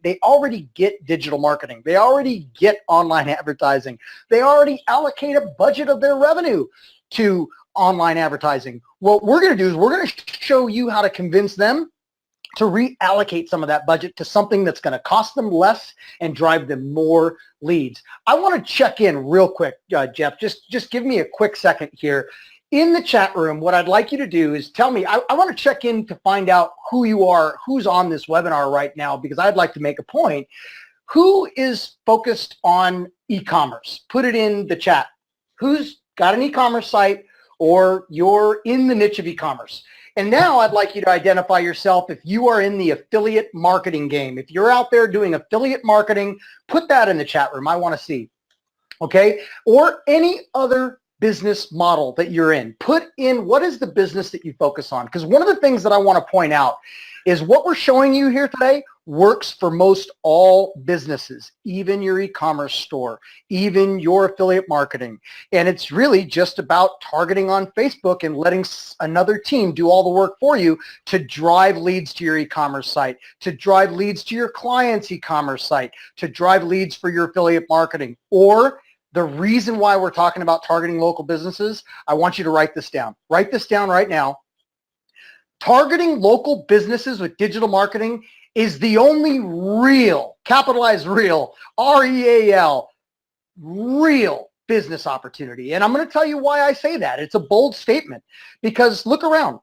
they already get digital marketing, they already get online advertising, they already allocate a budget of their revenue to online advertising. What we're going to do is we're going to show you how to convince them to reallocate some of that budget to something that's going to cost them less and drive them more leads. I want to check in real quick, Jeff. Just give me a quick second here. In the chat room, what I'd like you to do is tell me, I want to check in to find out who you are, who's on this webinar right now, because I'd like to make a point. Who is focused on e-commerce? Put it in the chat. Who's got an e-commerce site, or you're in the niche of e-commerce? And now I'd like you to identify yourself if you are in the affiliate marketing game. If you're out there doing affiliate marketing, put that in the chat room. I want to see, okay? Or any other business model that you're in. Put in what is the business that you focus on. Because one of the things that I want to point out is what we're showing you here today, works for most all businesses, even your e-commerce store, even your affiliate marketing. And it's really just about targeting on Facebook and letting another team do all the work for you to drive leads to your e-commerce site, to drive leads to your client's e-commerce site, to drive leads for your affiliate marketing. Or the reason why we're talking about targeting local businesses, I want you to write this down. Write this down right now. Targeting local businesses with digital marketing is the only real, capitalized real, R-E-A-L, real business opportunity. And I'm going to tell you why I say that. It's a bold statement because look around,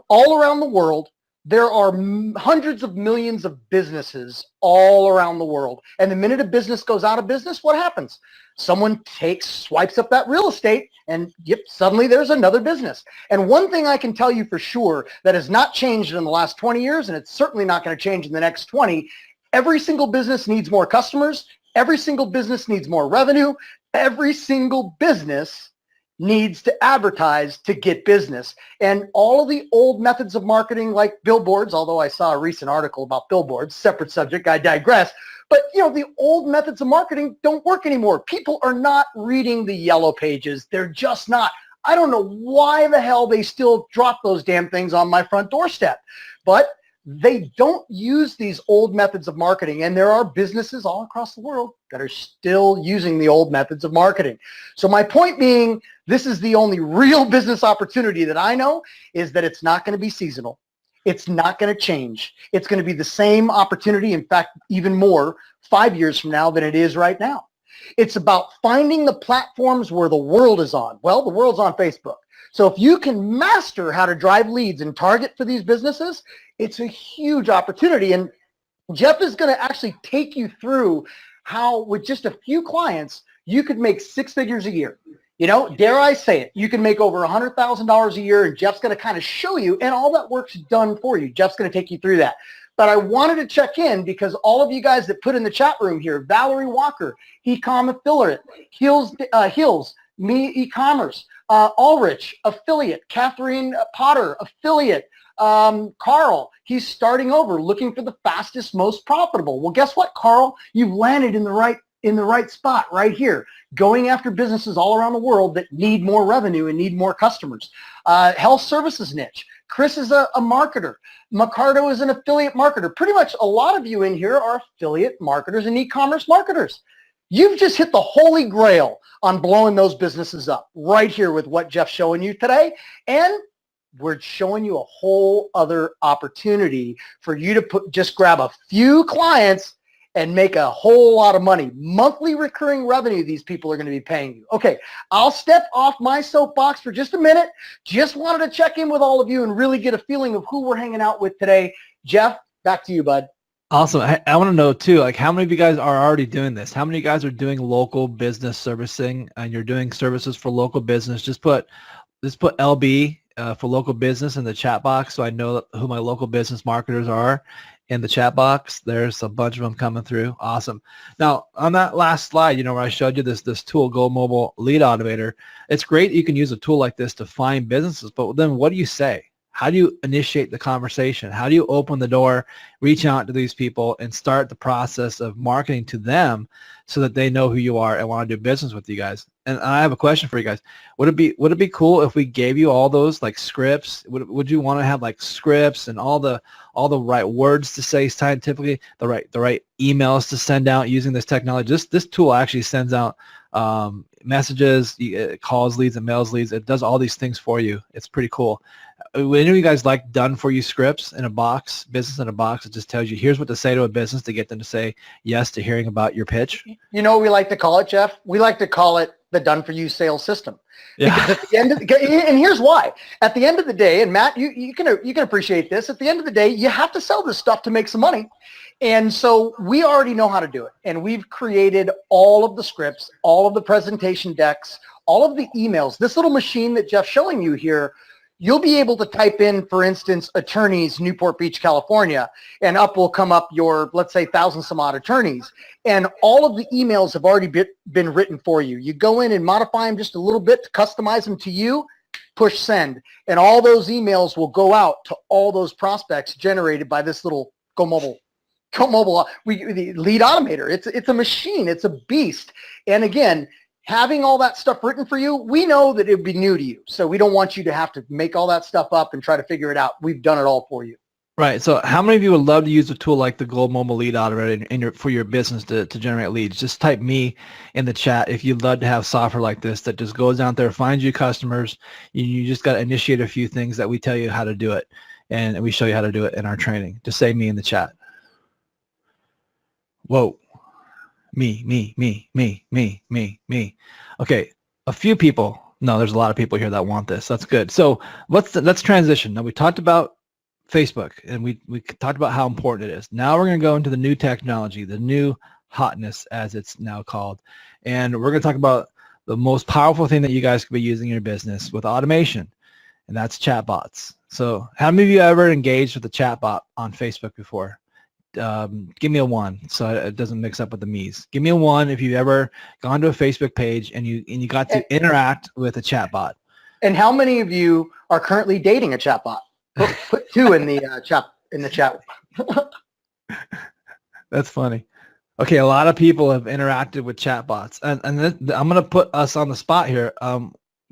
all around the world, there are hundreds of millions of businesses all around the world. And the minute a business goes out of business, what happens? Someone swipes up that real estate and yep, suddenly there's another business. And one thing I can tell you for sure that has not changed in the last 20 years, and it's certainly not going to change in the next 20, every single business needs more customers. Every single business needs more revenue. Every single business needs to advertise to get business. And all of the old methods of marketing like billboards, although I saw a recent article about billboards, separate subject, I digress. But the old methods of marketing don't work anymore. People are not reading the yellow pages. They're just not. I don't know why the hell they still drop those damn things on my front doorstep. But they don't use these old methods of marketing, and there are businesses all across the world that are still using the old methods of marketing. So my point being, this is the only real business opportunity that I know is that it's not going to be seasonal. It's not going to change. It's going to be the same opportunity, in fact, even more 5 years from now than it is right now. It's about finding the platforms where the world is on. Well, the world's on Facebook. So if you can master how to drive leads and target for these businesses, it's a huge opportunity. And Jeff is going to actually take you through how with just a few clients, you could make 6 figures a year. Dare I say it, you can make over $100,000 a year, and Jeff's going to kind of show you, and all that work's done for you. Jeff's going to take you through that. But I wanted to check in because all of you guys that put in the chat room here, Valerie Walker, e-com affiliate, Hills, me e-commerce, Ulrich, affiliate, Catherine Potter, affiliate, Carl, he's starting over, looking for the fastest, most profitable. Well, guess what, Carl? You've landed in the right spot right here, going after businesses all around the world that need more revenue and need more customers. Health services niche. Chris is a marketer. Macardo is an affiliate marketer. Pretty much a lot of you in here are affiliate marketers and e-commerce marketers. You've just hit the holy grail on blowing those businesses up right here with what Jeff's showing you today. And we're showing you a whole other opportunity for you to just grab a few clients and make a whole lot of money. Monthly recurring revenue these people are going to be paying you. Okay, I'll step off my soapbox for just a minute. Just wanted to check in with all of you and really get a feeling of who we're hanging out with today. Jeff, back to you, bud. Awesome. I want to know too, like how many of you guys are already doing this? How many of you guys are doing local business servicing and you're doing services for local business? Just put LB for local business in the chat box so I know who my local business marketers are in the chat box. There's a bunch of them coming through. Awesome. Now, on that last slide, where I showed you this tool, Go Mobile Lead Automator, it's great you can use a tool like this to find businesses, but then what do you say? How do you initiate the conversation? How do you open the door, reach out to these people, and start the process of marketing to them so that they know who you are and want to do business with you guys? And I have a question for you guys. Would it be cool if we gave you all those like scripts? Would you want to have like scripts and all the right words to say scientifically, the right emails to send out using this technology? This tool actually sends out messages, it calls leads and mails leads. It does all these things for you. It's pretty cool. Would any of you guys like done for you scripts in a box, business in a box? It just tells you here's what to say to a business to get them to say yes to hearing about your pitch. You know what we like to call it, Jeff? We like to call it the done for you sales system. Yeah. Because at the end of and here's why. At the end of the day, and Matt, you can appreciate this. At the end of the day, you have to sell this stuff to make some money. And so we already know how to do it. And we've created all of the scripts, all of the presentation decks, all of the emails. This little machine that Jeff's showing you here, you'll be able to type in, for instance, attorneys, Newport Beach, California, and up will come up your, let's say, 1,000 some odd attorneys. And all of the emails have already been written for you. You go in and modify them just a little bit to customize them to you, push send, and all those emails will go out to all those prospects generated by this little Go Mobile Go Mobile, the Lead Automator, it's a machine, it's a beast. And again, having all that stuff written for you, we know that it would be new to you. So we don't want you to have to make all that stuff up and try to figure it out. We've done it all for you. Right. So how many of you would love to use a tool like the Gold Mobile Lead Automator for your business to generate leads? Just type me in the chat if you'd love to have software like this that just goes out there, finds you customers. You just got to initiate a few things that we tell you how to do it. And we show you how to do it in our training. Just say me in the chat. Whoa. Me. Okay. A few people. No, there's a lot of people here that want this. That's good. So let's transition. Now we talked about Facebook and we talked about how important it is. Now we're going to go into the new technology, the new hotness as it's now called. And we're going to talk about the most powerful thing that you guys could be using in your business with automation. And that's chatbots. So how many of you ever engaged with a chatbot on Facebook before? Give me a 1 so it doesn't mix up with the me's. Give me a 1 if you've ever gone to a Facebook page and you got to interact with a chatbot. And how many of you are currently dating a chatbot? Put 2 in the chat. That's funny. Okay, a lot of people have interacted with chatbots, and I'm going to put us on the spot here.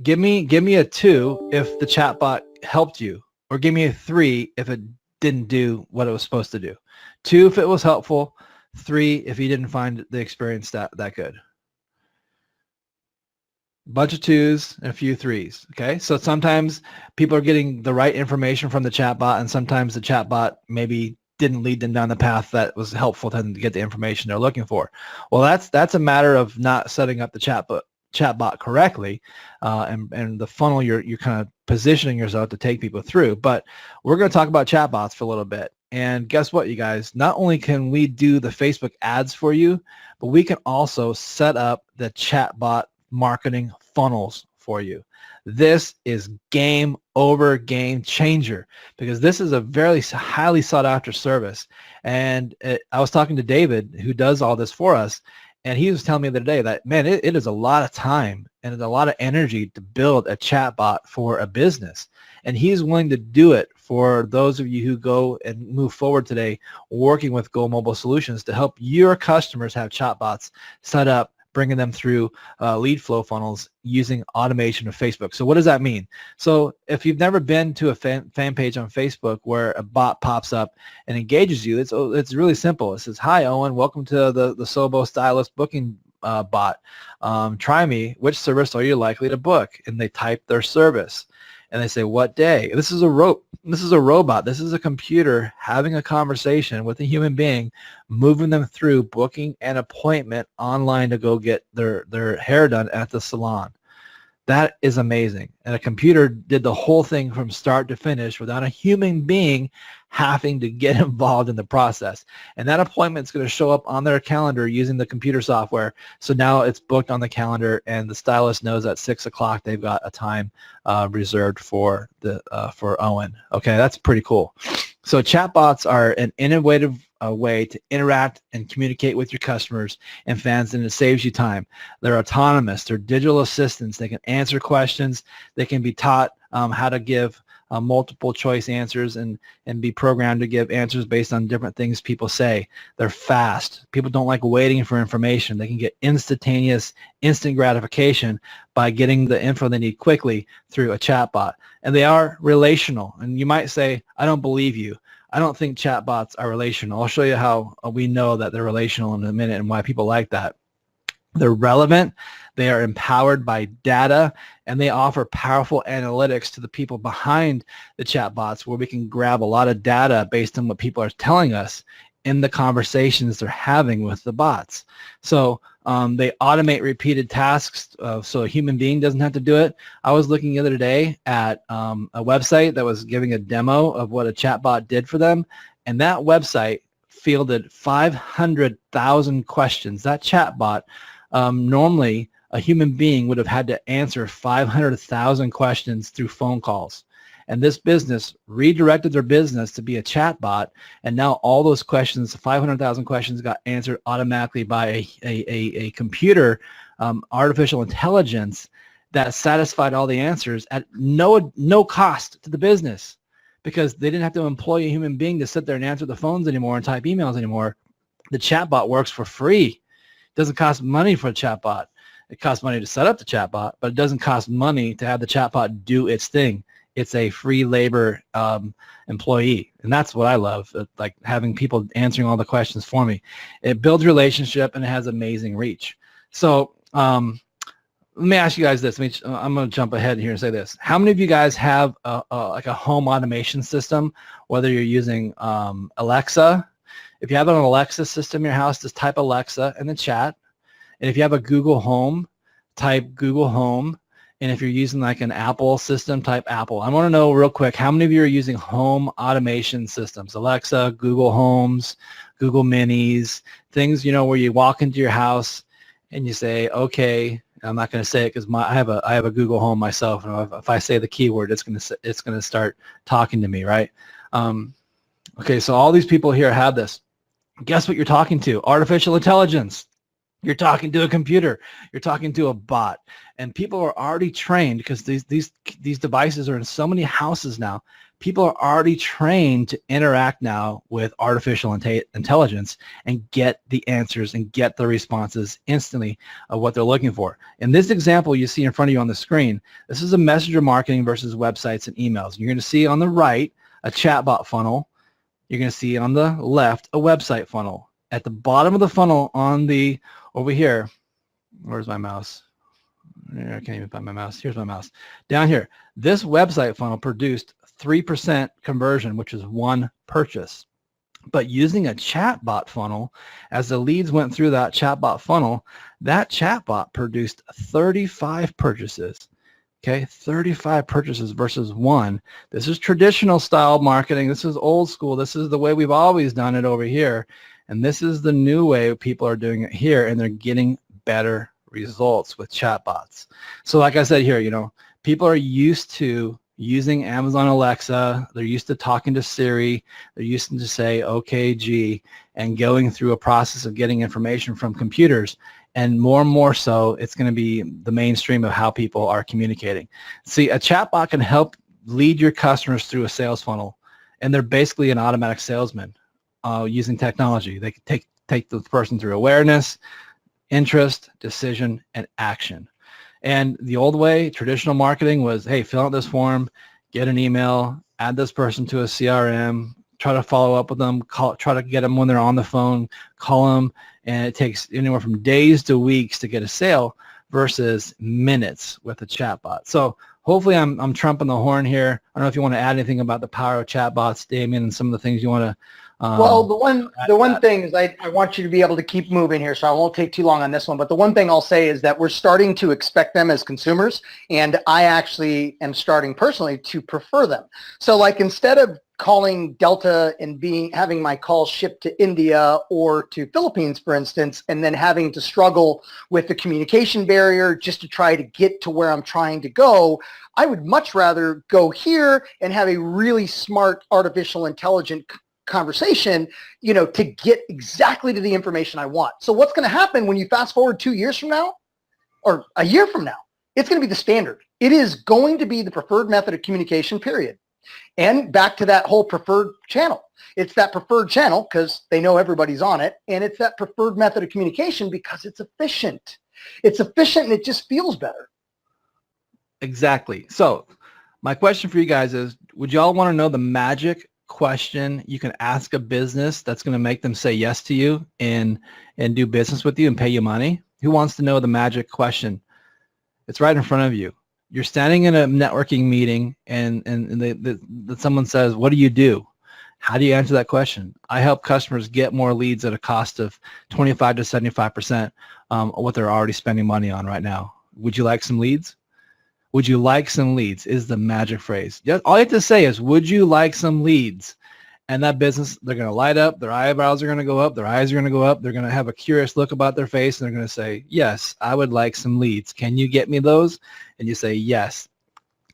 Give me a 2 if the chatbot helped you, or give me a 3 if it didn't do what it was supposed to do. 2 if it was helpful, 3 if you didn't find the experience that good. Bunch of 2s and a few 3s. Okay, so sometimes people are getting the right information from the chatbot, and sometimes the chatbot maybe didn't lead them down the path that was helpful to them to get the information they're looking for. Well, that's a matter of not setting up the chatbot correctly, and the funnel you're kind of positioning yourself to take people through. But we're going to talk about chatbots for a little bit. And guess what, you guys? Not only can we do the Facebook ads for you, but we can also set up the chatbot marketing funnels for you. This is game over, game changer, because this is a very highly sought after service. And I was talking to David, who does all this for us, and he was telling me the other day that, man, it is a lot of time and a lot of energy to build a chatbot for a business. And he's willing to do it for those of you who go and move forward today working with Go Mobile Solutions to help your customers have chatbots set up, bringing them through lead flow funnels using automation of Facebook. So what does that mean? So if you've never been to a fan page on Facebook where a bot pops up and engages you, it's really simple. It says, "Hi, Owen, welcome to the Sobo Stylist booking bot. Try me. Which service are you likely to book?" And they type their service. And they say, "What day?" This is a robot. This is a computer having a conversation with a human being, moving them through booking an appointment online to go get their hair done at the salon. That is amazing. And a computer did the whole thing from start to finish without a human being having to get involved in the process. And that appointment is going to show up on their calendar using the computer software. So now it's booked on the calendar, and the stylist knows at 6 o'clock they've got a time reserved for Owen. Okay, that's pretty cool. So chatbots are an innovative way to interact and communicate with your customers and fans, and it saves you time. They're autonomous. They're digital assistants. They can answer questions. They can be taught how to give multiple choice answers and be programmed to give answers based on different things people say. They're fast. People don't like waiting for information. They can get instant gratification by getting the info they need quickly through a chatbot. And they are relational. And you might say, "I don't believe you. I don't think chatbots are relational." I'll show you how we know that they're relational in a minute and why people like that. They're relevant, they are empowered by data, and they offer powerful analytics to the people behind the chatbots, where we can grab a lot of data based on what people are telling us in the conversations they're having with the bots. So they automate repeated tasks so a human being doesn't have to do it. I was looking the other day at a website that was giving a demo of what a chatbot did for them, and that website fielded 500,000 questions. That chatbot, normally a human being would have had to answer 500,000 questions through phone calls. And this business redirected their business to be a chatbot, and now all those questions, 500,000 questions, got answered automatically by a computer, artificial intelligence, that satisfied all the answers at no cost to the business, because they didn't have to employ a human being to sit there and answer the phones anymore and type emails anymore. The chatbot works for free. It doesn't cost money for a chatbot. It costs money to set up the chatbot, but it doesn't cost money to have the chatbot do its thing. It's a free labor employee, and that's what I love, like having people answering all the questions for me. It builds relationship, and it has amazing reach. So let me ask you guys this. I'm going to jump ahead here and say this. How many of you guys have like a home automation system, whether you're using Alexa? If you have an Alexa system in your house, just type Alexa in the chat. And if you have a Google Home, type Google Home. And if you're using like an Apple system, type Apple. I want to know real quick, how many of you are using home automation systems? Alexa, Google Homes, Google Minis, things, where you walk into your house and you say, okay, I'm not going to say it because I have a Google Home myself, and if I say the keyword, it's going to start talking to me, right? Okay, so all these people here have this. Guess what you're talking to? Artificial intelligence. You're talking to a computer. You're talking to a bot. And people are already trained, because these devices are in so many houses now. People are already trained to interact now with artificial intelligence and get the answers and get the responses instantly of what they're looking for. In this example you see in front of you on the screen, this is a messenger marketing versus websites and emails. You're going to see on the right a chatbot funnel. You're going to see on the left a website funnel. At the bottom of the funnel over here, where's my mouse? I can't even find my mouse. Here's my mouse. Down here, this website funnel produced 3% conversion, which is one purchase. But using a chatbot funnel, as the leads went through that chatbot funnel, that chatbot produced 35 purchases. Okay, 35 purchases versus one. This is traditional style marketing. This is old school. This is the way we've always done it over here. And this is the new way people are doing it here, and they're getting better results with chatbots. So like I said here, people are used to using Amazon Alexa. They're used to talking to Siri. They're used to say, okay, G, and going through a process of getting information from computers. And more so, it's going to be the mainstream of how people are communicating. See, a chatbot can help lead your customers through a sales funnel, and they're basically an automatic salesman using technology. They can take the person through awareness, interest, decision, and action. And the old way, traditional marketing, was, hey, fill out this form, get an email, add this person to a CRM, try to follow up with them, try to get them when they're on the phone, call them, and it takes anywhere from days to weeks to get a sale versus minutes with a chatbot. So hopefully I'm trumping the horn here. I don't know if you want to add anything about the power of chatbots, Damien, and some of the things you want to well, the one thing is I want you to be able to keep moving here, so I won't take too long on this one. But the one thing I'll say is that we're starting to expect them as consumers, and I actually am starting personally to prefer them. So like, instead of calling Delta and having my call shipped to India or to Philippines, for instance, and then having to struggle with the communication barrier just to try to get to where I'm trying to go, I would much rather go here and have a really smart artificial intelligent conversation, to get exactly to the information I want. So what's going to happen when you fast forward 2 years from now or a year from now? It's going to be the standard. It is going to be the preferred method of communication, period. And back to that whole preferred channel. It's that preferred channel because they know everybody's on it, and it's that preferred method of communication because it's efficient. It's efficient and it just feels better. Exactly. So my question for you guys is, would you all want to know the magic question you can ask a business that's going to make them say yes to you and do business with you and pay you money? Who wants to know the magic question? It's right in front of you. You're standing in a networking meeting and someone says, what do you do? How do you answer that question? I help customers get more leads at a cost of 25 to 75% of what they're already spending money on right now. Would you like some leads? Would you like some leads is the magic phrase. All you have to say is, would you like some leads? And that business, they're going to light up, their eyebrows are going to go up, their eyes are going to go up, they're going to have a curious look about their face, and they're going to say, yes, I would like some leads. Can you get me those? And you say, yes,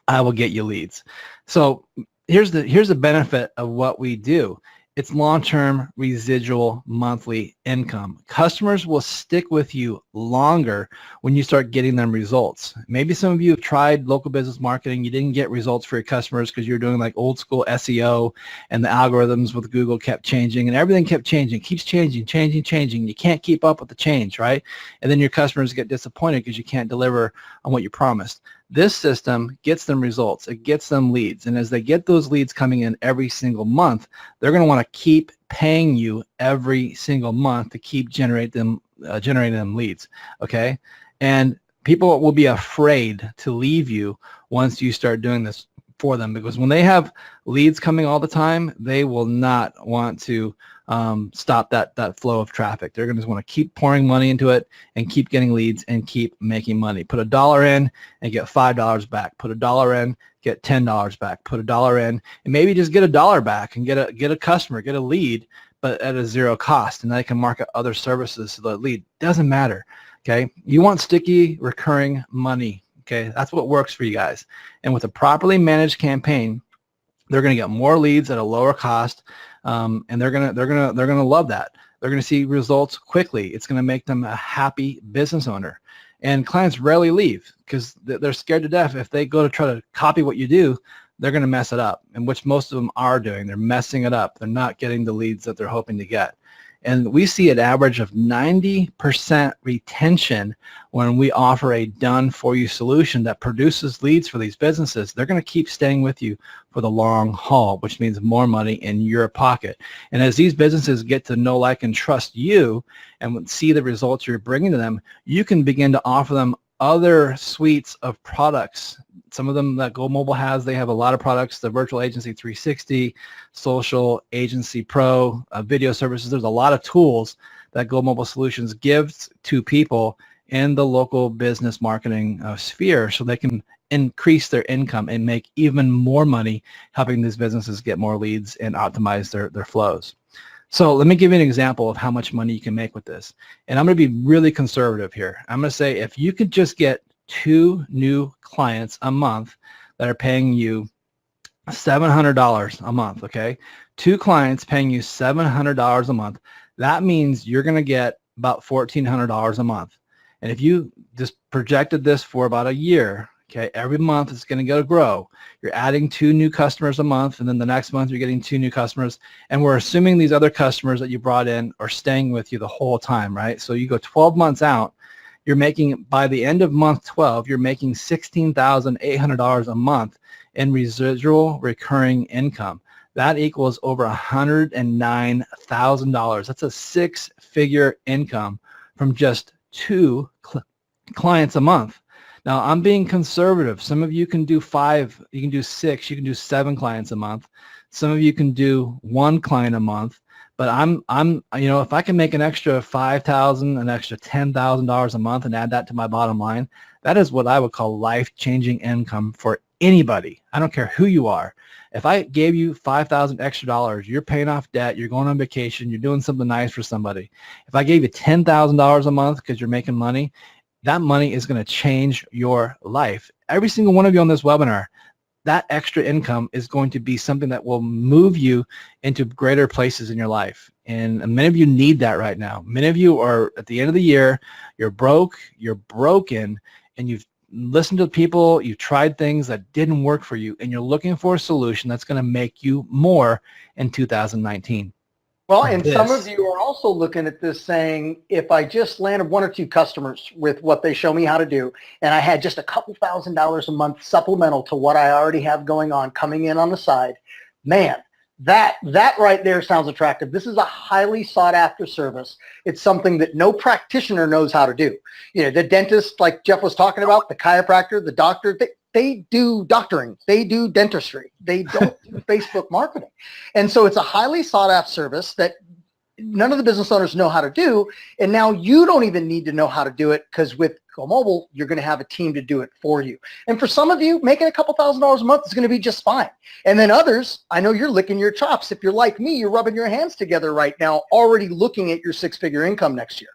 I will get you leads. So here's the benefit of what we do It's long-term residual monthly income. Customers will stick with you longer when you start getting them results. Maybe some of you have tried local business marketing. You didn't get results for your customers because you're doing like old school SEO, and the algorithms with Google kept changing, and everything kept changing, keeps changing. You can't keep up with the change, right? And then your customers get disappointed because you can't deliver on what you promised. This system gets them results. It gets them leads. And as they get those leads coming in every single month, they're going to want to keep paying you every single month to keep generating them leads, okay? And people will be afraid to leave you once you start doing this for them, because when they have leads coming all the time, they will not want to stop that flow of traffic. They're going to just want to keep pouring money into it and keep getting leads and keep making money. Put $1 in and get $5 back. Put $1 in, get $10 back. Put $1 in and maybe just get $1 back and get a customer, get a lead, but at a zero cost, and they can market other services to the lead. Doesn't matter. Okay, you want sticky, recurring money. Okay, that's what works for you guys. And with a properly managed campaign, they're going to get more leads at a lower cost, and they're gonna love that. They're going to see results quickly. It's going to make them a happy business owner. And clients rarely leave because they're scared to death. If they go to try to copy what you do, they're going to mess it up, and which most of them are doing. They're messing it up. They're not getting the leads that they're hoping to get. And we see an average of 90% retention when we offer a done-for-you solution that produces leads for these businesses. They're going to keep staying with you for the long haul, which means more money in your pocket. And as these businesses get to know, like, and trust you and see the results you're bringing to them, you can begin to offer them other suites of products. Some of them that Go Mobile has, they have a lot of products, the Virtual Agency 360, Social Agency Pro, video services. There's a lot of tools that Go Mobile Solutions gives to people in the local business marketing sphere so they can increase their income and make even more money helping these businesses get more leads and optimize their flows. So let me give you an example of how much money you can make with this. And I'm going to be really conservative here. I'm going to say if you could just get 2 new clients a month that are paying you $700 a month, okay? 2 clients paying you $700 a month, that means you're going to get about $1,400 a month. And if you just projected this for about a year, okay, every month it's going to grow. You're adding 2 new customers a month, and then the next month you're getting 2 new customers, and we're assuming these other customers that you brought in are staying with you the whole time, right? So you go 12 months out, you're making, by the end of month 12, you're making $16,800 a month in residual recurring income. That equals over $109,000. That's a 6-figure income from just 2 clients a month. Now, I'm being conservative. Some of you can do 5, you can do 6, you can do 7 clients a month. Some of you can do 1 client a month. But I'm you know, if I can make an extra $5,000, an extra $10,000 a month and add that to my bottom line, that is what I would call life-changing income for anybody. I don't care who you are. If I gave you $5,000 extra dollars, you're paying off debt, you're going on vacation, you're doing something nice for somebody. If I gave you $10,000 a month because you're making money, that money is going to change your life. Every single one of you on this webinar, that extra income is going to be something that will move you into greater places in your life. And many of you need that right now. Many of you are at the end of the year, you're broke, you're broken, and you've listened to people, you've tried things that didn't work for you, and you're looking for a solution that's going to make you more in 2019. Well, and some of you are also looking at this saying, if I just landed 1 or 2 customers with what they show me how to do, and I had just a couple $1,000s a month supplemental to what I already have going on coming in on the side, man, that right there sounds attractive. This is a highly sought after service. It's something that no practitioner knows how to do. You know, the dentist, like Jeff was talking about, the chiropractor, the doctor, they do doctoring, they do dentistry, they don't do Facebook marketing. And so it's a highly sought after service that none of the business owners know how to do. And now you don't even need to know how to do it, because with Go Mobile, you're going to have a team to do it for you. And for some of you, making a couple $1,000s a month is going to be just fine. And then others, I know you're licking your chops. If you're like me, you're rubbing your hands together right now, already looking at your 6-figure income next year.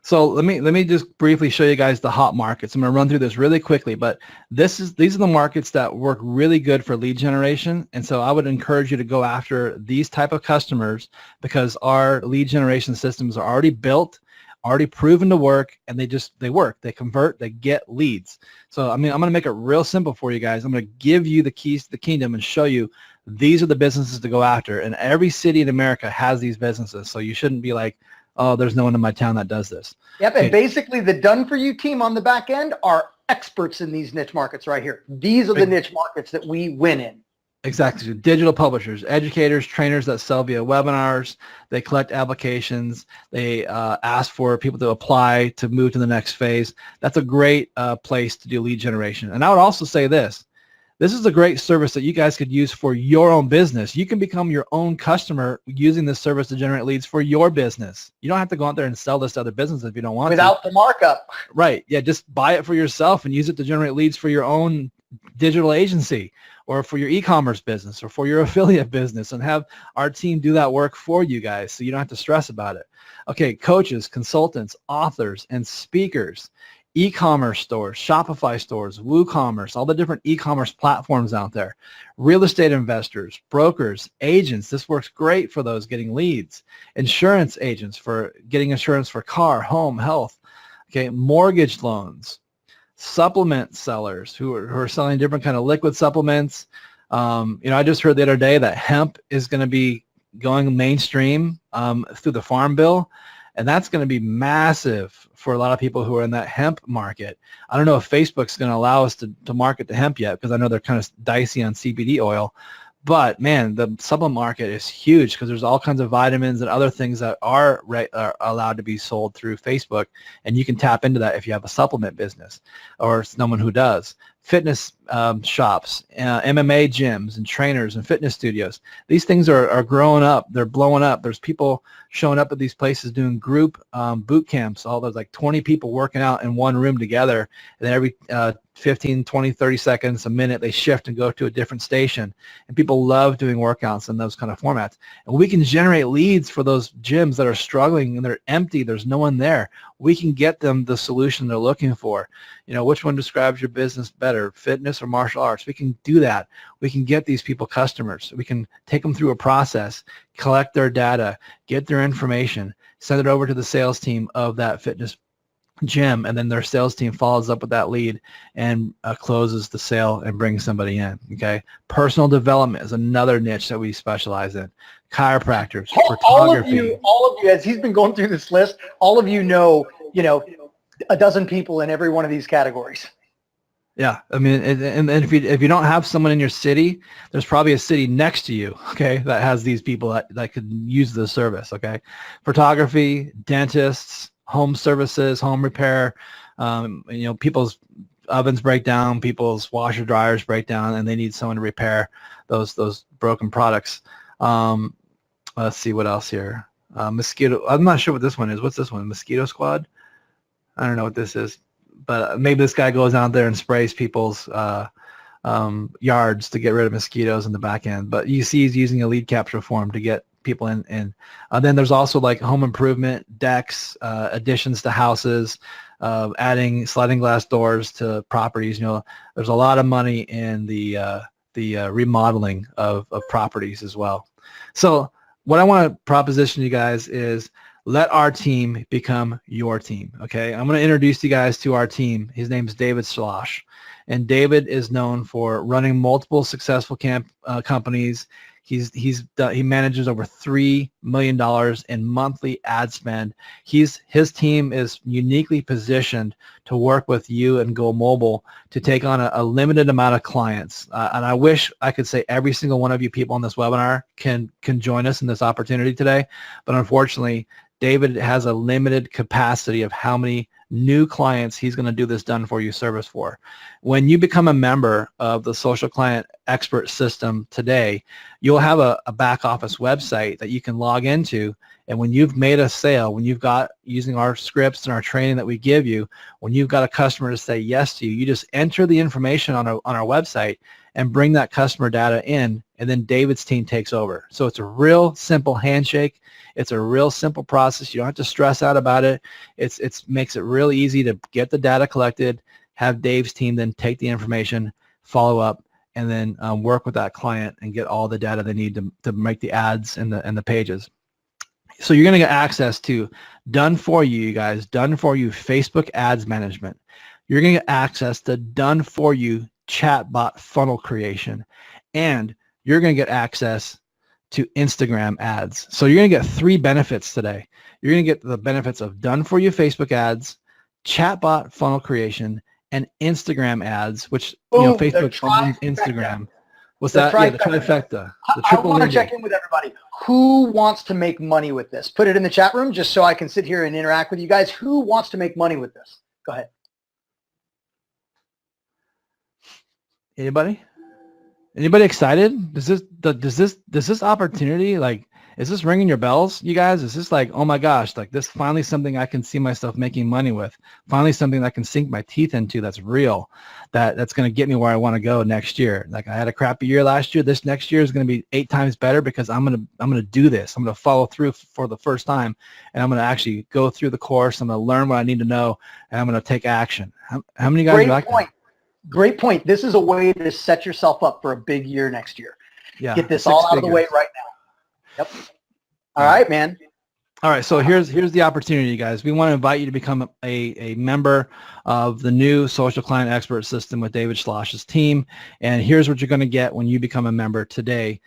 So let me just briefly show you guys the hot markets. I'm going to run through this really quickly, but these are the markets that work really good for lead generation. And so I would encourage you to go after these type of customers because our lead generation systems are already built, already proven to work, and they work. They convert, they get leads. So I'm going to make it real simple for you guys. I'm going to give you the keys to the kingdom and show you these are the businesses to go after. And every city in America has these businesses. So you shouldn't be like, oh, there's no one in my town that does this. Yep, and basically the done-for-you team on the back end are experts in these niche markets right here. These are the niche markets that we win in. Exactly. Digital publishers, educators, trainers that sell via webinars. They collect applications. They ask for people to apply to move to the next phase. That's a great place to do lead generation. And I would also say this. This is a great service that you guys could use for your own business. You can become your own customer using this service to generate leads for your business. You don't have to go out there and sell this to other businesses if you don't want to. Without the markup. Right. Yeah, just buy it for yourself and use it to generate leads for your own digital agency or for your e-commerce business or for your affiliate business, and have our team do that work for you guys so you don't have to stress about it. Okay, coaches, consultants, authors, and speakers. E-commerce stores, Shopify stores, WooCommerce, all the different e-commerce platforms out there, real estate investors, brokers, agents. This works great for those getting leads, insurance agents for getting insurance for car, home, health, okay, mortgage loans, supplement sellers who are selling different kind of liquid supplements. I just heard the other day that hemp is going to be going mainstream through the Farm Bill. And that's going to be massive for a lot of people who are in that hemp market. I don't know if Facebook's going to allow us to market to hemp yet because I know they're kind of dicey on CBD oil. But, man, the supplement market is huge because there's all kinds of vitamins and other things that are allowed to be sold through Facebook. And you can tap into that if you have a supplement business or someone who does. Fitness shops, MMA gyms and trainers and fitness studios. These things are growing up. They're blowing up. There's people showing up at these places doing group boot camps. All those like 20 people working out in one room together. And then every 15, 20, 30 seconds, a minute, they shift and go to a different station. And people love doing workouts in those kind of formats. And we can generate leads for those gyms that are struggling and they're empty. There's no one there. We can get them the solution they're looking for. Which one describes your business better, fitness or martial arts? We can do that. We can get these people customers. We can take them through a process, collect their data, get their information, send it over to the sales team of that fitness gym, and then their sales team follows up with that lead and closes the sale and brings somebody in. Okay, personal development is another niche that we specialize in. Chiropractors, photography. All of you, as he's been going through this list, all of you know a dozen people in every one of these categories. Yeah, I mean, and if you don't have someone in your city, there's probably a city next to you, okay, that has these people that could use the service. Okay, photography, dentists, home services, home repair. People's ovens break down, people's washer dryers break down, and they need someone to repair those broken products. Let's see what else here. Mosquito. I'm not sure what this one is. What's this one? Mosquito Squad? I don't know what this is, but maybe this guy goes out there and sprays people's yards to get rid of mosquitoes in the back end. But you see he's using a lead capture form to get people in. Then there's also like home improvement, decks, additions to houses, adding sliding glass doors to properties. There's a lot of money in the remodeling of properties as well. So what I want to proposition you guys is let our team become your team, okay? I'm going to introduce you guys to our team. His name is David Slosh, and David is known for running multiple successful companies. He manages over $3 million in monthly ad spend. His team is uniquely positioned to work with you and Go Mobile to take on a limited amount of clients. And I wish I could say every single one of you people on this webinar can join us in this opportunity today, but unfortunately, David has a limited capacity of how many new clients he's going to do this done for you service for. When you become a member of the Social Client Expert System today, you'll have a back office website that you can log into, and when you've made a sale, when you've got, using our scripts and our training that we give you, when you've got a customer to say yes to you, you just enter the information on our website, and bring that customer data in, and then David's team takes over. So it's a real simple handshake. It's a real simple process. You don't have to stress out about it. It's makes it real easy to get the data collected, have Dave's team then take the information, follow up, and then work with that client and get all the data they need to make the ads and the pages. So you're going to get access to done for you guys, done for you Facebook ads management. You're going to get access to done for you chatbot funnel creation, and you're going to get access to Instagram ads. So you're going to get 3 benefits today. You're going to get the benefits of done for you Facebook ads, chatbot funnel creation, and Instagram ads, which Facebook owns Instagram. What's that? Yeah, the trifecta. The triple I want to check in with everybody. Who wants to make money with this? Put it in the chat room just so I can sit here and interact with you guys. Who wants to make money with this? Go ahead. Anybody? Anybody excited? Does this opportunity, like, is this ringing your bells, you guys? Is this like, oh my gosh, like this finally something I can see myself making money with? Finally something that I can sink my teeth into that's real, that's going to get me where I want to go next year. Like I had a crappy year last year. This next year is going to be 8 times better because I'm going to do this. I'm going to follow through for the first time, and I'm going to actually go through the course. I'm going to learn what I need to know, and I'm going to take action. How many guys like that? Great point. This is a way to set yourself up for a big year next year. Yeah, get this all out of the way right now. Yep. All right, man. All right, so here's the opportunity, guys. We want to invite you to become a member of the new Social Client Expert System with David Schloss's team. And here's what you're going to get when you become a member today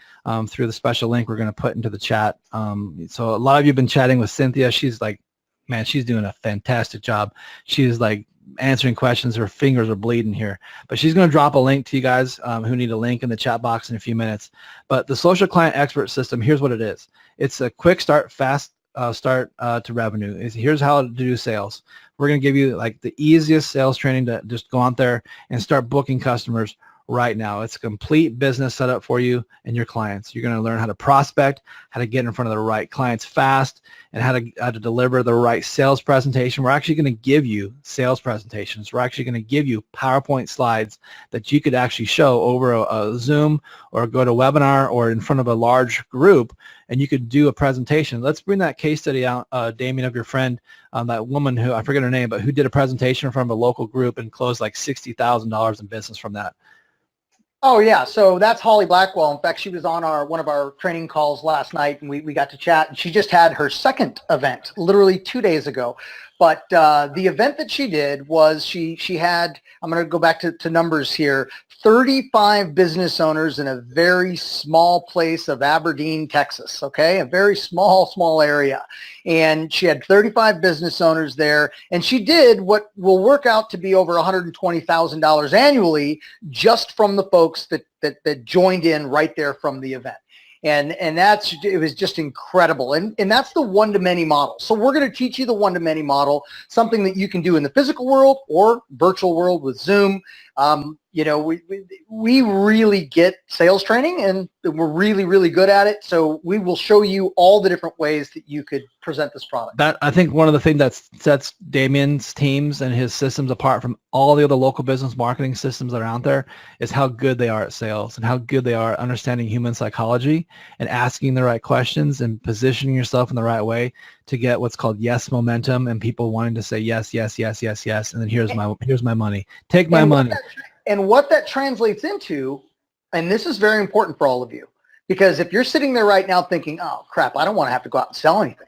through the special link we're going to put into the chat. So a lot of you have been chatting with Cynthia. She's like, man, she's doing a fantastic job. She's like answering questions. Her fingers are bleeding here. But she's going to drop a link to you guys who need a link in the chat box in a few minutes. But the Social Client Expert System, here's what it is. It's a quick start, fast start to revenue. Here's how to do sales. We're going to give you like the easiest sales training to just go out there and start booking customers right now. It's a complete business setup for you and your clients. You're going to learn how to prospect, how to get in front of the right clients fast, and how to deliver the right sales presentation. We're actually going to give you sales presentations. We're actually going to give you PowerPoint slides that you could actually show over a Zoom or go to a webinar or in front of a large group, and you could do a presentation. Let's bring that case study out, Damien, of your friend, that woman who, I forget her name, but who did a presentation from a local group and closed like $60,000 in business from that. Oh yeah, so that's Holly Blackwell. In fact, she was on one of our training calls last night, and we got to chat. And she just had her second event, literally 2 days ago. But the event that she did was she had, I'm going to go back to numbers here, 35 business owners in a very small place of Aberdeen, Texas, okay? A very small area. And she had 35 business owners there, and she did what will work out to be over $120,000 annually just from the folks that joined in right there from the event. And it was just incredible. And that's the one-to-many model. So we're going to teach you the one-to-many model, something that you can do in the physical world or virtual world with Zoom. You know, we really get sales training, and we're really good at it. So we will show you all the different ways that you could present this product. That, I think, one of the things that sets Damien's teams and his systems apart from all the other local business marketing systems that are out there is how good they are at sales and how good they are at understanding human psychology and asking the right questions and positioning yourself in the right way to get what's called yes momentum and people wanting to say yes, yes, yes, yes, yes, and then here's my money. Take my money. And what that translates into, and this is very important for all of you, because if you're sitting there right now thinking, oh crap, I don't want to have to go out and sell anything.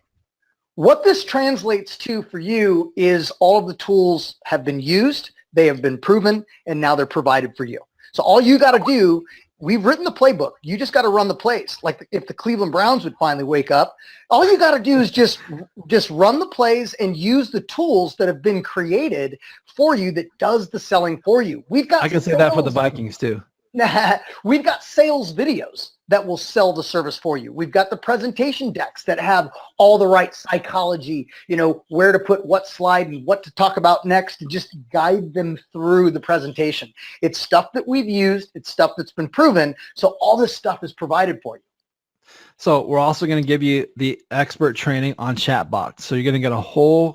What this translates to for you is all of the tools have been used, they have been proven, and now they're provided for you. So all you got to do, we've written the playbook. You just got to run the plays. Like if the Cleveland Browns would finally wake up, all you got to do is just run the plays and use the tools that have been created for you that does the selling for you. I can say that for the Vikings too. We've got sales videos that will sell the service for you. We've got the presentation decks that have all the right psychology, you know, where to put what slide and what to talk about next, and just guide them through the presentation. It's stuff that we've used. It's stuff that's been proven. So all this stuff is provided for you. So we're also going to give you the expert training on chatbots. So you're going to get a whole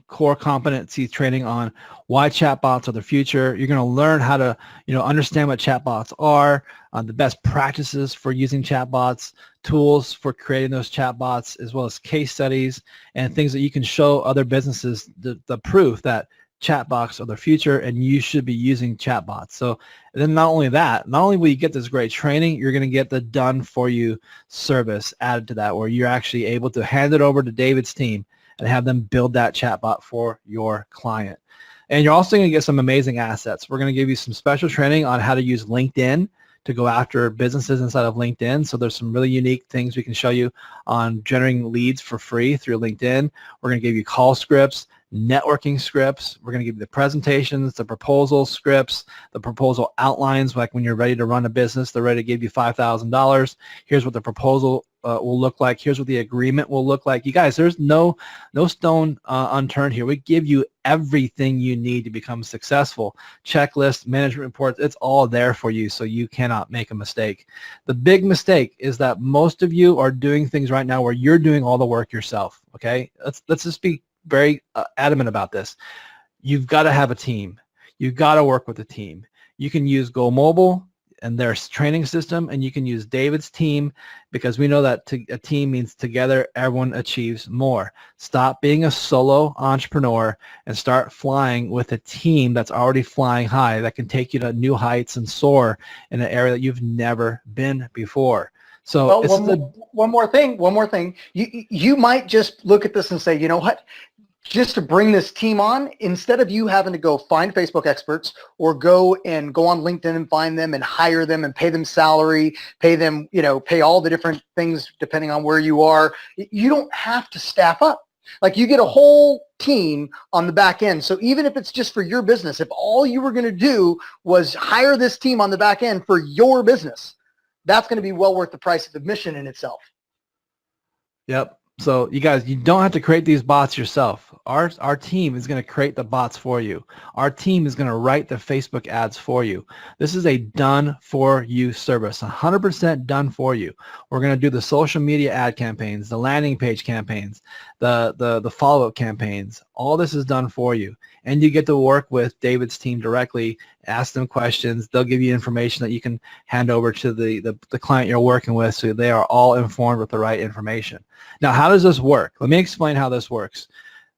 core competency training on why chatbots are the future. You're going to learn how to, understand what chatbots are, the best practices for using chatbots, tools for creating those chatbots, as well as case studies and things that you can show other businesses the proof that chatbots are the future and you should be using chatbots. So then not only will you get this great training, you're going to get the done for you service added to that, where you're actually able to hand it over to David's team and have them build that chatbot for your client. And you're also going to get some amazing assets. We're going to give you some special training on how to use LinkedIn to go after businesses inside of LinkedIn. So there's some really unique things we can show you on generating leads for free through LinkedIn. We're going to give you call scripts, networking scripts. We're going to give you the presentations, the proposal scripts, the proposal outlines, like when you're ready to run a business, they're ready to give you $5,000. Here's what the proposal will look like. Here's what the agreement will look like. You guys, there's no stone unturned here. We give you everything you need to become successful. Checklists, management reports, it's all there for you so you cannot make a mistake. The big mistake is that most of you are doing things right now where you're doing all the work yourself, okay? Let's just be very adamant about this. You've got to have a team. You've got to work with a team. You can use Go Mobile and their training system, and you can use David's team, because we know that a team means together everyone achieves more. Stop being a solo entrepreneur and start flying with a team that's already flying high, that can take you to new heights and soar in an area that you've never been before. So one more thing. You might just look at this and say, you know what? Just to bring this team on, instead of you having to go find Facebook experts or go on LinkedIn and find them and hire them and pay them salary, pay them, pay all the different things depending on where you are, you don't have to staff up. Like, you get a whole team on the back end. So even if it's just for your business, if all you were going to do was hire this team on the back end for your business, that's going to be well worth the price of admission in itself. Yep. So you guys, you don't have to create these bots yourself. Our team is going to create the bots for you. Our team is going to write the Facebook ads for you. This is a done for you service, 100% done for you. We're going to do the social media ad campaigns, the landing page campaigns, the follow-up campaigns. All this is done for you. And you get to work with David's team directly, ask them questions. They'll give you information that you can hand over to the client you're working with, so they are all informed with the right information. Now, how does this work? Let me explain how this works.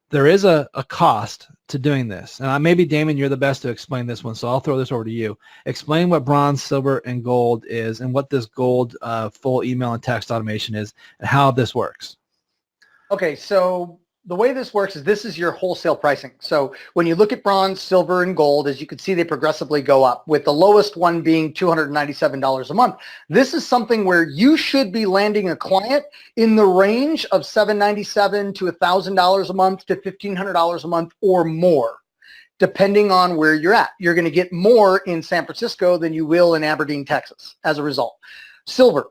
There is a cost to doing this. And maybe, Damon, you're the best to explain this one, so I'll throw this over to you. Explain what bronze, silver, and gold is, and what this gold full email and text automation is, and how this works. Okay, so the way this works is this is your wholesale pricing. So when you look at bronze, silver, and gold, as you can see, they progressively go up, with the lowest one being $297 a month. This is something where you should be landing a client in the range of $797 to $1,000 a month to $1,500 a month or more, depending on where you're at. You're going to get more in San Francisco than you will in Aberdeen, Texas, as a result. Silver.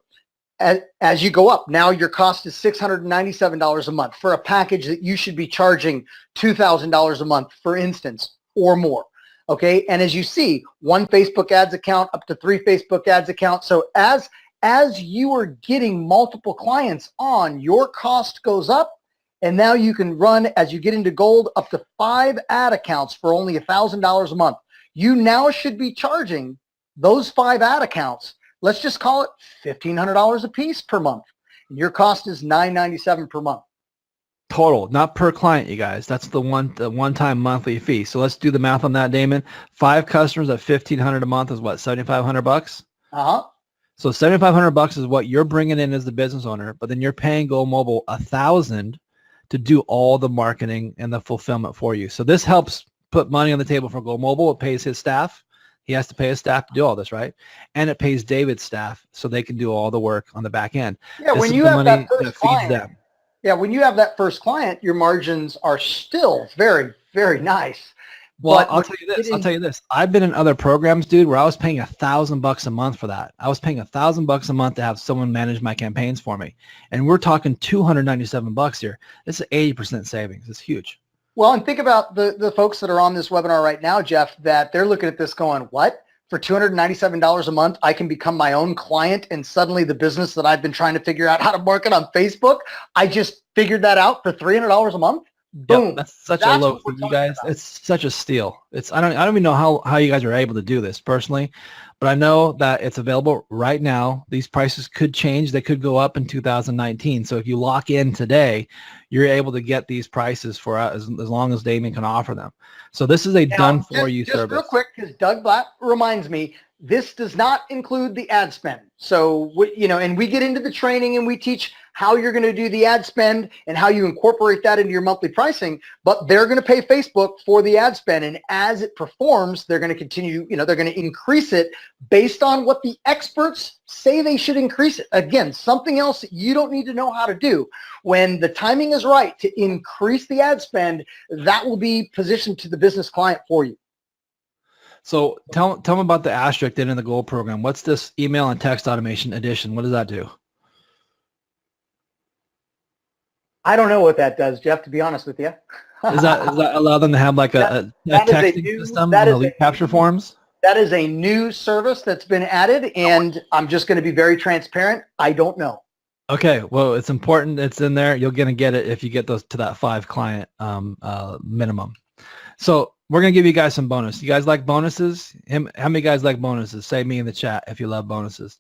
As you go up, now your cost is $697 a month for a package that you should be charging $2,000 a month, for instance, or more. Okay, and as you see, 1 Facebook ads account up to 3 Facebook ads accounts. So as you are getting multiple clients on, your cost goes up, and now you can run, as you get into gold, up to 5 ad accounts for only $1,000 a month. You now should be charging those 5 ad accounts, let's just call it $1,500 a piece per month. And your cost is $997 per month. Total, not per client, you guys. That's the one-time monthly fee. So let's do the math on that, Damon. 5 customers at $1,500 a month is what, $7,500? Uh-huh. So $7,500 is what you're bringing in as the business owner, but then you're paying Go Mobile $1,000 to do all the marketing and the fulfillment for you. So this helps put money on the table for Go Mobile. It pays his staff. He has to pay his staff to do all this, right? And it pays David's staff so they can do all the work on the back end. Yeah, when you have that first client, when you have that first client, your margins are still very, very nice. Well, but I'll tell you this. I've been in other programs, dude, where I was paying $1,000 a month for that. I was paying $1,000 a month to have someone manage my campaigns for me. And we're talking $297 here. This is 80% savings. It's huge. Well, and think about the folks that are on this webinar right now, Jeff, that they're looking at this going, what? for $297 a month, I can become my own client, and suddenly the business that I've been trying to figure out how to market on Facebook, I just figured that out for $300 a month. Boom. Yep, that's such a low fee, you guys. It's such a steal. I don't even know how you guys are able to do this personally, but I know that it's available right now. These prices could change. They could go up in 2019. So if you lock in today, you're able to get these prices for as long as Damien can offer them. So this is a done for you service. Just real quick, because Doug Blatt reminds me, this does not include the ad spend. So, and we get into the training and we teach how you're going to do the ad spend and how you incorporate that into your monthly pricing, but they're going to pay Facebook for the ad spend. And as it performs, they're going to continue, they're going to increase it based on what the experts say they should increase it. Again, something else that you don't need to know how to do. When the timing is right to increase the ad spend, that will be positioned to the business client for you. So tell them about the asterisk in the Gold program. What's this email and text automation edition? What does that do? I don't know what that does, Jeff, to be honest with you. Does that allow them to have like a texting system and lead capture forms? That is a new service that's been added, and I'm just going to be very transparent. I don't know. Okay, well, it's important. It's in there. You're going to get it if you get those to that 5 client minimum. So we're going to give you guys some bonus. You guys like bonuses? How many guys like bonuses? Say me in the chat if you love bonuses.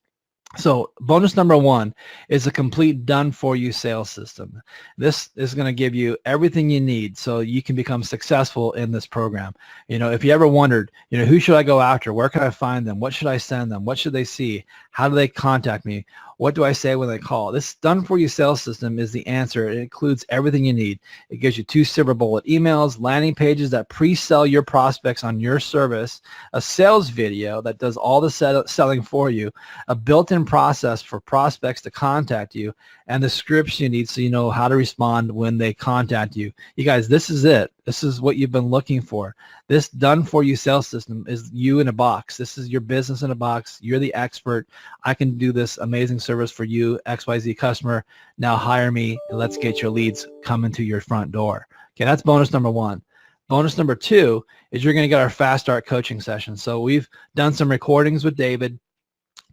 So bonus number 1 is a complete done-for-you sales system. This is going to give you everything you need so you can become successful in this program. If you ever wondered, who should I go after? Where can I find them? What should I send them? What should they see? How do they contact me? What do I say when they call? This done-for-you sales system is the answer. It includes everything you need. It gives you 2 silver bullet emails, landing pages that pre-sell your prospects on your service, a sales video that does all the selling for you, a built-in process for prospects to contact you, and the scripts you need so you know how to respond when they contact you. You guys, this is it. This is what you've been looking for. This done-for-you sales system is you in a box. This is your business in a box. You're the expert. I can do this amazing service for you, XYZ customer. Now hire me, and let's get your leads coming to your front door. Okay, that's bonus number 1. Bonus number 2 is you're going to get our Fast Start coaching session. So we've done some recordings with David,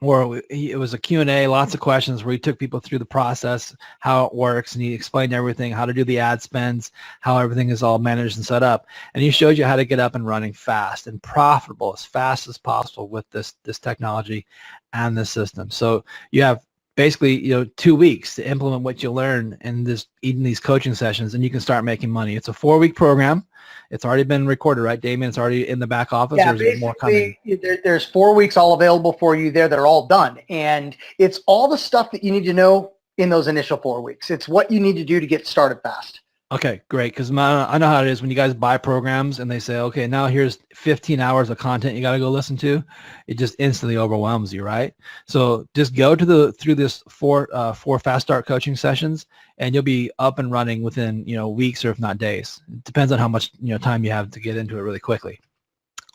where it was a Q&A, lots of questions where he took people through the process, how it works, and he explained everything, how to do the ad spends, how everything is all managed and set up. And he showed you how to get up and running fast and profitable as fast as possible with this technology and this system. So you have basically 2 weeks to implement what you learn in these coaching sessions, and you can start making money. It's a 4-week program. It's already been recorded, right, Damien? It's already in the back office, or is there more coming? There's 4 weeks all available for you there that are all done. And it's all the stuff that you need to know in those initial 4 weeks. It's what you need to do to get started fast. Okay, great, because I know how it is when you guys buy programs and they say, okay, now here's 15 hours of content you got to go listen to. It just instantly overwhelms you, right? So just go through this four Fast Start coaching sessions, and you'll be up and running within weeks or if not days. It depends on how much time you have to get into it really quickly.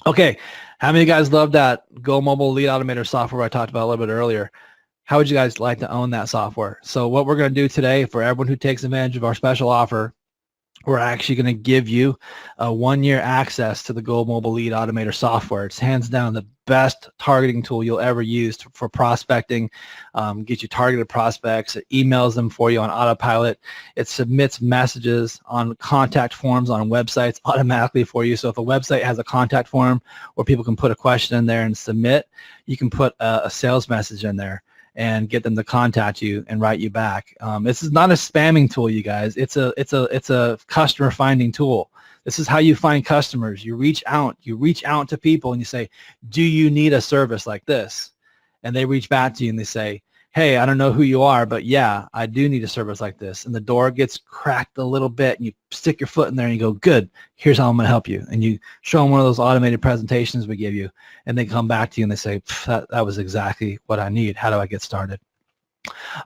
Okay, how many of you guys love that Go Mobile Lead Automator software I talked about a little bit earlier? How would you guys like to own that software? So what we're going to do today for everyone who takes advantage of our special offer, we're actually going to give you a 1-year access to the Go Mobile Lead Automator software. It's hands down the best targeting tool you'll ever use for prospecting. Get you targeted prospects. It emails them for you on autopilot. It submits messages on contact forms on websites automatically for you. So if a website has a contact form where people can put a question in there and submit, you can put a sales message in there and get them to contact you and write you back. This is not a spamming tool, you guys. It's a customer finding tool. This is how you find customers. You reach out to people and you say, do you need a service like this? And they reach back to you and they say, hey, I don't know who you are, but yeah, I do need a service like this. And the door gets cracked a little bit and you stick your foot in there and you go, good, here's how I'm going to help you. And you show them one of those automated presentations we give you, and they come back to you and they say, that was exactly what I need. How do I get started?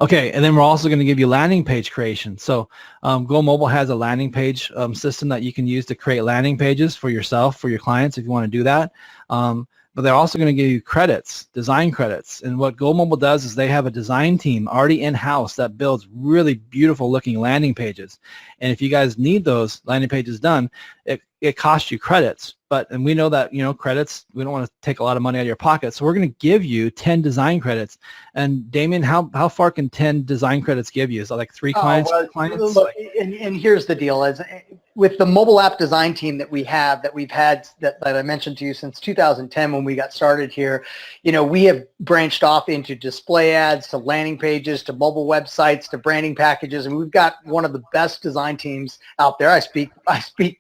Okay, and then we're also going to give you landing page creation. So Go Mobile has a landing page system that you can use to create landing pages for yourself, for your clients, if you want to do that. But they're also going to give you credits, design credits. And what Go Mobile does is they have a design team already in-house that builds really beautiful looking landing pages. And if you guys need those landing pages done, it costs you credits, and we know that, credits, we don't want to take a lot of money out of your pocket. So we're going to give you 10 design credits. And Damien, how far can 10 design credits give you? Is that like 3 clients? Well, clients? look, and here's the deal: is with the mobile app design team that we've had that I mentioned to you since 2010 when we got started here, we have branched off into display ads, to landing pages, to mobile websites, to branding packages, and we've got one of the best design teams out there. I speak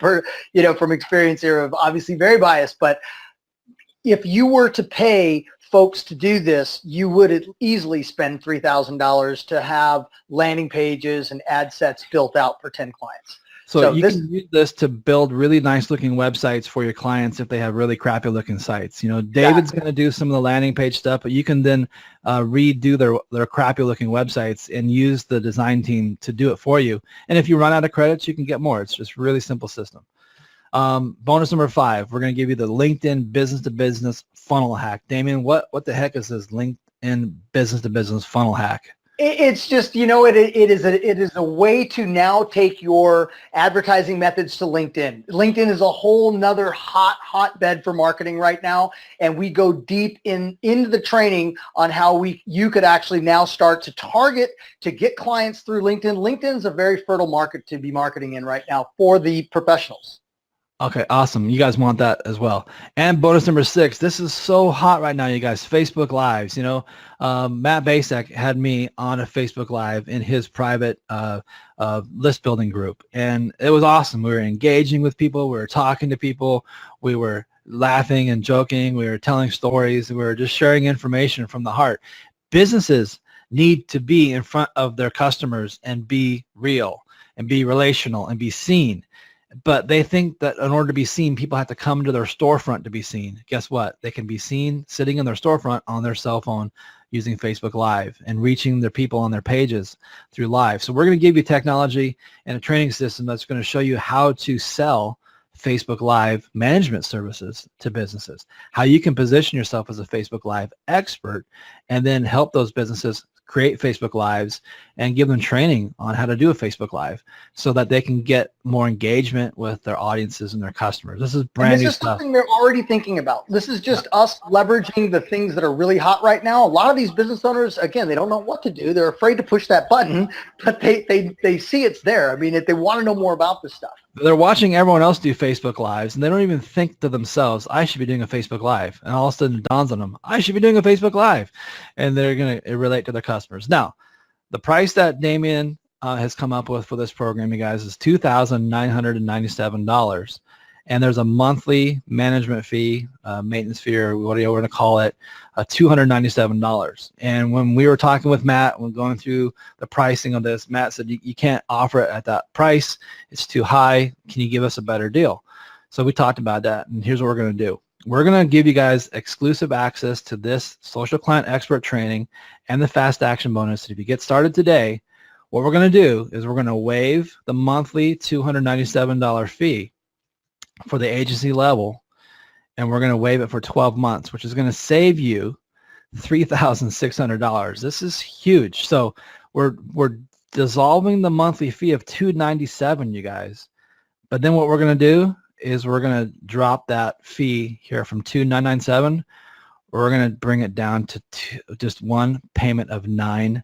from experience here, of obviously very biased, but if you were to pay folks to do this, you would easily spend $3,000 to have landing pages and ad sets built out for 10 clients. So you can use this to build really nice looking websites for your clients if they have really crappy looking sites. David's going to do some of the landing page stuff, but you can then redo their crappy looking websites and use the design team to do it for you. And if you run out of credits, you can get more. It's just a really simple system. Bonus number 5, we're going to give you the LinkedIn business to business funnel hack. Damien, what the heck is this LinkedIn business to business funnel hack? It's just, it is a way to now take your advertising methods to LinkedIn. LinkedIn is a whole nother hotbed for marketing right now. And we go deep into the training on how you could actually now start to target, to get clients through LinkedIn. LinkedIn is a very fertile market to be marketing in right now for the professionals. Okay, awesome. You guys want that as well. And bonus number 6, this is so hot right now, you guys, Facebook Lives. Matt Basek had me on a Facebook Live in his private list building group, and it was awesome. We were engaging with people. We were talking to people. We were laughing and joking. We were telling stories. We were just sharing information from the heart. Businesses need to be in front of their customers and be real and be relational and be seen. But they think that in order to be seen, people have to come to their storefront to be seen. Guess what? They can be seen sitting in their storefront on their cell phone using Facebook Live and reaching their people on their pages through Live. So we're going to give you technology and a training system that's going to show you how to sell Facebook Live management services to businesses, how you can position yourself as a Facebook Live expert and then help those businesses create Facebook Lives and give them training on how to do a Facebook Live so that they can get more engagement with their audiences and their customers. This is brand new stuff. This is something they're already thinking about. This is just us leveraging the things that are really hot right now. A lot of these business owners, again, they don't know what to do. They're afraid to push that button, but they see it's there. I mean, if they want to know more about this stuff. They're watching everyone else do Facebook Lives, and they don't even think to themselves, I should be doing a Facebook Live. And all of a sudden it dawns on them, I should be doing a Facebook Live. And they're going to relate to their customers. Now, the price that Damien has come up with for this program, you guys, is $2,997. And there's a monthly management fee, maintenance fee, or whatever you want to call it, $297. And when we were talking with Matt, when going through the pricing of this, Matt said, you can't offer it at that price. It's too high. Can you give us a better deal? So we talked about that, and here's what we're going to do. We're going to give you guys exclusive access to this social client expert training and the fast action bonus. And if you get started today, what we're going to do is we're going to waive the monthly $297 fee for the agency level, and we're going to waive it for 12 months, which is going to save you $3,600. This is huge. So we're dissolving the monthly fee of $297, you guys. But then what we're going to do is we're going to drop that fee here from $2,997. We're going to bring it down to just one payment of $997,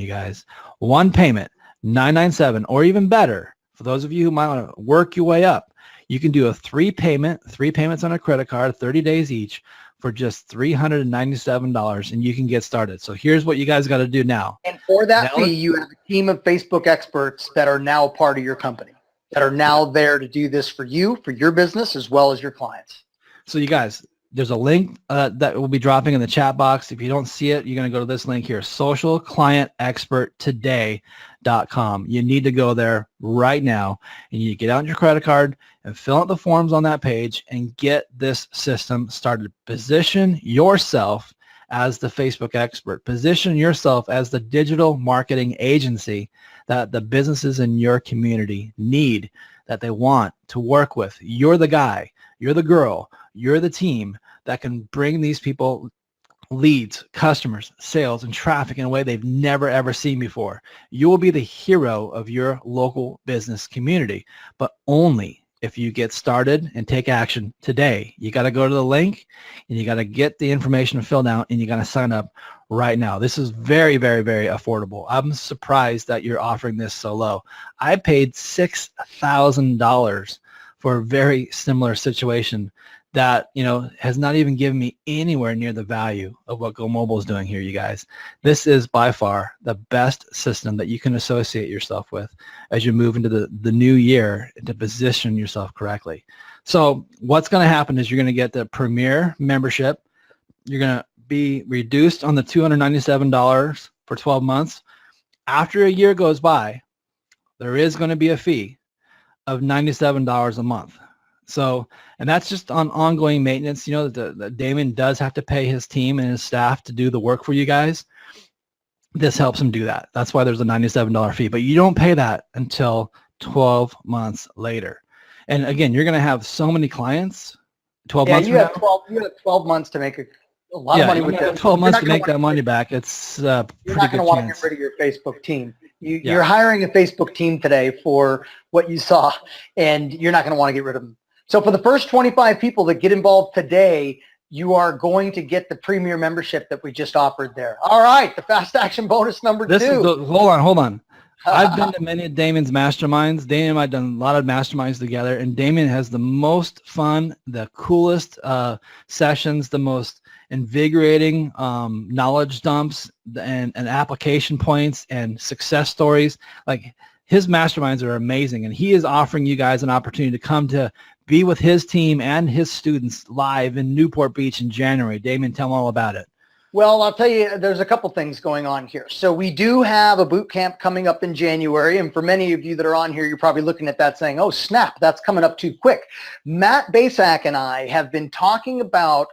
you guys. One payment, $997, or even better. For those of you who might want to work your way up, you can do a three payments on a credit card, 30 days each, for just $397, and you can get started. So here's what you guys got to do now. And for that fee, you have a team of Facebook experts that are now part of your company, that are now there to do this for you, for your business, as well as your clients. So you guys, there's a link that will be dropping in the chat box. If you don't see it, you're going to go to this link here, socialclientexperttoday.com. You need to go there right now, and you get out your credit card and fill out the forms on that page and get this system started. Position yourself as the Facebook expert. Position yourself as the digital marketing agency that the businesses in your community need, that they want to work with. You're the guy. You're the girl. You're the team that can bring these people leads, customers, sales, and traffic in a way they've never, ever seen before. You will be the hero of your local business community, but only if you get started and take action today. You got to go to the link and you got to get the information filled out and you got to sign up right now. This is very, very, very affordable. I'm surprised that you're offering this so low. I paid $6,000 for a very similar situation that, you know, has not even given me anywhere near the value of what Go Mobile is doing here, you guys. This is by far the best system that you can associate yourself with as you move into the new year and to position yourself correctly. So what's going to happen is you're going to get the Premier membership. You're going to be reduced on the $297 for 12 months. After a year goes by, there is going to be a fee of $97 a month. So, and that's just on ongoing maintenance. You know, the Damon does have to pay his team and his staff to do the work for you guys. This helps him do that. That's why there's a $97 fee, but you don't pay that until 12 months later. And again, you're going to have so many clients. 12 months. You have 12 months to make a lot of money with this. 12 months to make that money back. It's a pretty good chance. You're not going to want to get rid of your Facebook team. You're hiring a Facebook team today for what you saw, and you're not going to want to get rid of them. So for the first 25 people that get involved today, you are going to get the Premier membership that we just offered there. All right, the fast action bonus number 2. Hold on. I've been to many of Damon's masterminds. Damon and I have done a lot of masterminds together, and Damon has the most fun, the coolest sessions, the most invigorating knowledge dumps and application points and success stories. Like, his masterminds are amazing, and he is offering you guys an opportunity to come to be with his team and his students live in Newport Beach in January. Damon, tell them all about it. Well, I'll tell you, there's a couple things going on here. So we do have a boot camp coming up in January, and for many of you that are on here, you're probably looking at that saying, oh, snap, that's coming up too quick. Matt Basak and I have been talking about,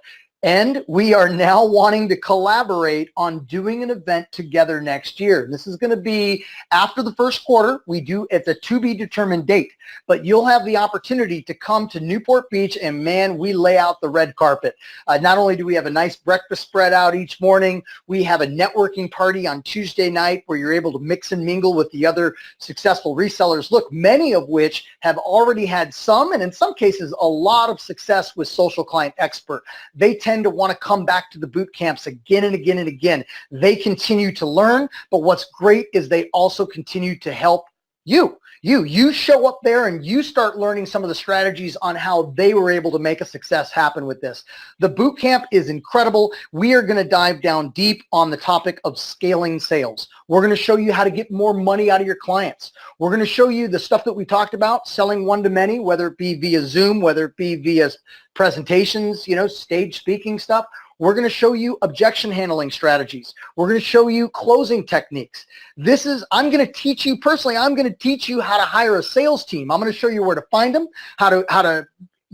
and we are now wanting to collaborate on doing an event together next year. This is going to be after the first quarter. It's a to be determined date, but you'll have the opportunity to come to Newport Beach, and man, we lay out the red carpet. Not only do we have a nice breakfast spread out each morning, we have a networking party on Tuesday night where you're able to mix and mingle with the other successful resellers. Look, many of which have already had some, and in some cases, a lot of success with Social Client Expert. They tend to want to come back to the boot camps again and again and again. They continue to learn, but what's great is they also continue to help you. You show up there and you start learning some of the strategies on how they were able to make a success happen with this. The boot camp is incredible. We are going to dive down deep on the topic of scaling sales. We're going to show you how to get more money out of your clients. We're going to show you the stuff that we talked about, selling one-to-many, whether it be via Zoom, whether it be via presentations, stage speaking stuff. We're going to show you objection handling strategies. We're going to show you closing techniques. I'm going to teach you personally, I'm going to teach you how to hire a sales team. I'm going to show you where to find them, how to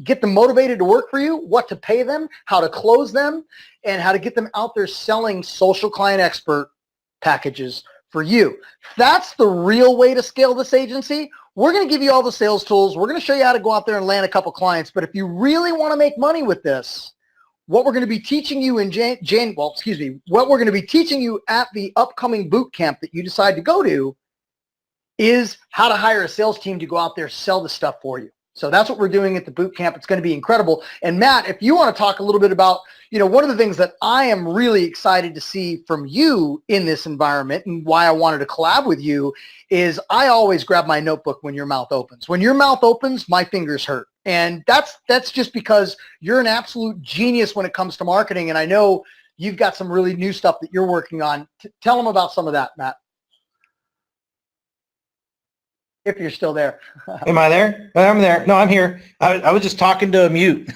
get them motivated to work for you, what to pay them, how to close them, and how to get them out there selling Social Client Expert packages for you. That's the real way to scale this agency. We're going to give you all the sales tools. We're going to show you how to go out there and land a couple clients. But if you really want to make money with this, what we're going to be teaching you what we're going to be teaching you at the upcoming boot camp that you decide to go to is how to hire a sales team to go out there, sell the stuff for you. So that's what we're doing at the boot camp. It's going to be incredible. And Matt, if you want to talk a little bit about, one of the things that I am really excited to see from you in this environment and why I wanted to collab with you is I always grab my notebook when your mouth opens. When your mouth opens, my fingers hurt. And that's just because you're an absolute genius when it comes to marketing. And I know you've got some really new stuff that you're working on. Tell them about some of that, Matt. If you're still there. Am I there? I'm there. No, I'm here. I was just talking to a mute.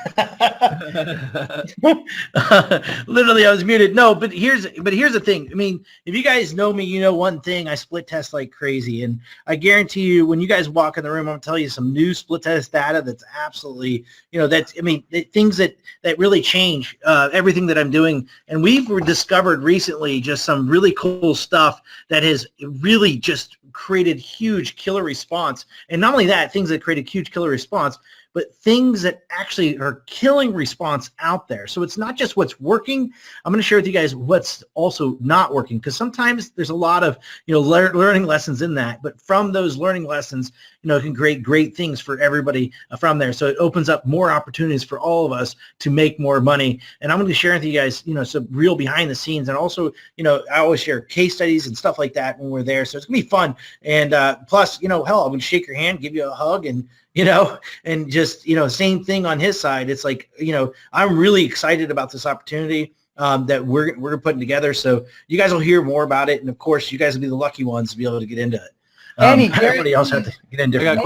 Literally, I was muted. No, but here's the thing. I mean, if you guys know me, you know one thing. I split test like crazy, and I guarantee you, when you guys walk in the room, I'm gonna tell you some new split test data that's absolutely, things that really change everything that I'm doing. And we've discovered recently just some really cool stuff that has really just created huge killer response. And not only that, things that created huge killer response, but things that actually are killing response out there. So it's not just what's working. I'm going to share with you guys what's also not working, because sometimes there's a lot of, learning lessons in that, but from those learning lessons, it can create great things for everybody from there. So it opens up more opportunities for all of us to make more money. And I'm going to share with you guys, some real behind the scenes, and also, I always share case studies and stuff like that when we're there. So it's gonna be fun. And plus, hell, I'm gonna shake your hand, give you a hug, and and just, same thing on his side. It's like, I'm really excited about this opportunity that we're putting together. So you guys will hear more about it. And of course, you guys will be the lucky ones to be able to get into it. And everybody else has to get in different.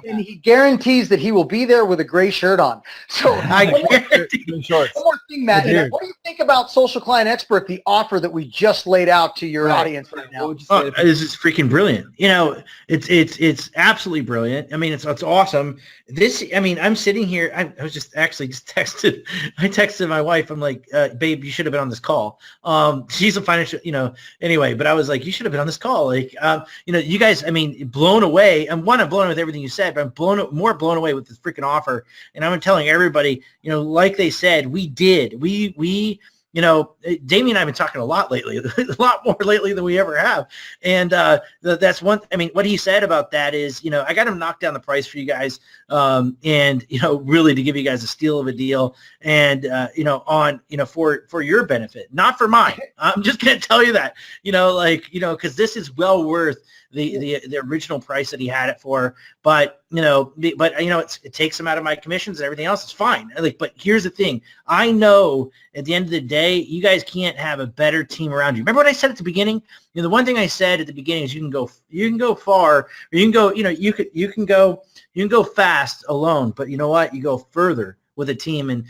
And he guarantees that he will be there with a gray shirt on. So I guarantee. one more thing, Matt. What do you think about Social Client Expert, the offer that we just laid out to your audience right now? This is freaking brilliant. It's absolutely brilliant. I mean, it's awesome. I'm sitting here. I was just texted. I texted my wife. I'm like, babe, you should have been on this call. She's a financial, anyway, but I was like, you should have been on this call. Like, you guys, blown away. I'm blown away with everything you said, but I'm more blown away with this freaking offer. And I'm telling everybody, like they said, we did. We Damien and I have been talking a lot lately, a lot more lately than we ever have. And that's one, what he said about that is, I got him knocked down the price for you guys. And, really to give you guys a steal of a deal and, for your benefit, not for mine. I'm just going to tell you that, cause this is well worth the original price that he had it for, but it takes him out of my commissions and everything else. It's fine. But here's the thing. I know at the end of the day, you guys can't have a better team around you. Remember what I said at the beginning? The one thing I said at the beginning is you can go far, or you can go, you can go fast alone, but you know what? You go further with a team. And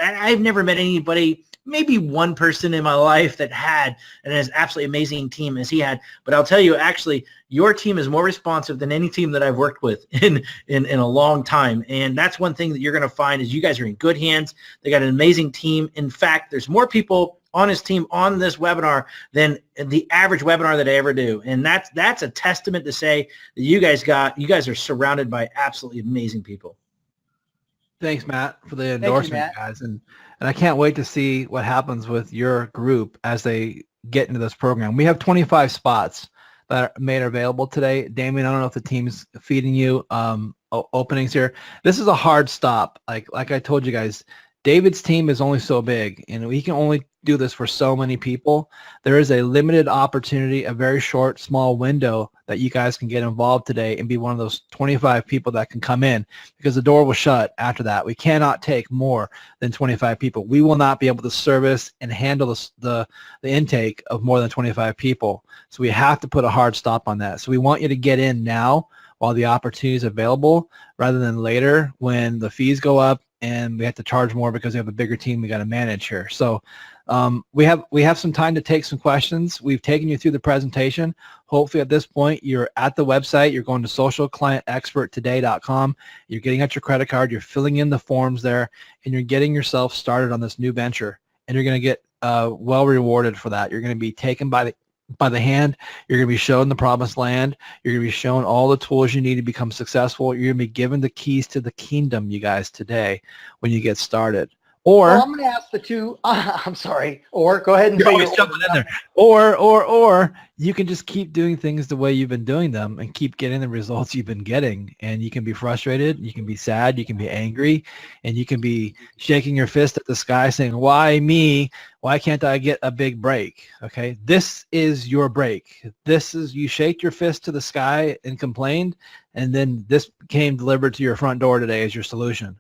I've never met anybody, maybe one person in my life that had an absolutely amazing team as he had. But I'll tell you, actually, your team is more responsive than any team that I've worked with in a long time. And that's one thing that you're going to find is you guys are in good hands. They got an amazing team. In fact, there's more people on his team on this webinar than the average webinar that I ever do. And that's a testament to say that you guys are surrounded by absolutely amazing people. Thanks, Matt, for the endorsement, guys. And I can't wait to see what happens with your group as they get into this program. We have 25 spots that are made available today. Damien, I don't know if the team's feeding you openings here. This is a hard stop. Like I told you guys, David's team is only so big, and we can only do this for so many people. There is a limited opportunity, a very short, small window that you guys can get involved today and be one of those 25 people that can come in, because the door will shut after that. We cannot take more than 25 people. We will not be able to service and handle the intake of more than 25 people. So we have to put a hard stop on that. So we want you to get in now while the opportunity is available, rather than later when the fees go up and we have to charge more because we have a bigger team we got to manage here. So we have some time to take some questions. We've taken you through the presentation. Hopefully at this point you're at the website. You're going to socialclientexperttoday.com. You're getting out your credit card. You're filling in the forms there, and you're getting yourself started on this new venture. And you're going to get well rewarded for that. You're going to be taken by the hand. You're going to be shown the promised land. You're going to be shown all the tools you need to become successful. You're going to be given the keys to the kingdom, you guys, today when you get started. Or I'm going to ask the two. I'm sorry. Or go ahead and say always jumping in there. Or you can just keep doing things the way you've been doing them and keep getting the results you've been getting. And you can be frustrated. You can be sad. You can be angry, and you can be shaking your fist at the sky saying, "Why me? Why can't I get a big break?" Okay, this is your break. This is, you shake your fist to the sky and complained, and then this came delivered to your front door today as your solution.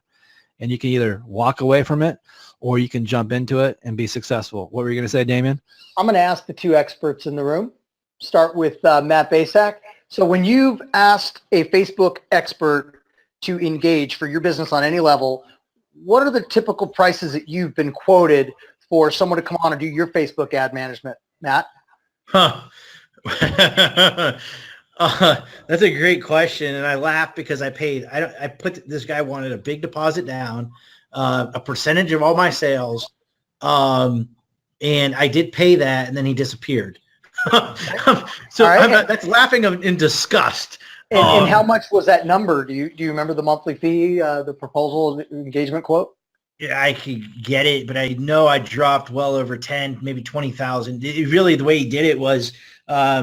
And you can either walk away from it or you can jump into it and be successful. What were you going to say, Damien? I'm going to ask the two experts in the room. Start with Matt Basak. So when you've asked a Facebook expert to engage for your business on any level, what are the typical prices that you've been quoted for someone to come on and do your Facebook ad management, Matt? That's a great question, and I laugh because this guy wanted a big deposit down, a percentage of all my sales, and I did pay that, and then he disappeared. So that's laughing in disgust. And how much was that number? Do you remember the monthly fee, the proposal engagement quote? Yeah, I could get it, but I know I dropped well over 10, maybe 20,000. Really, the way he did it was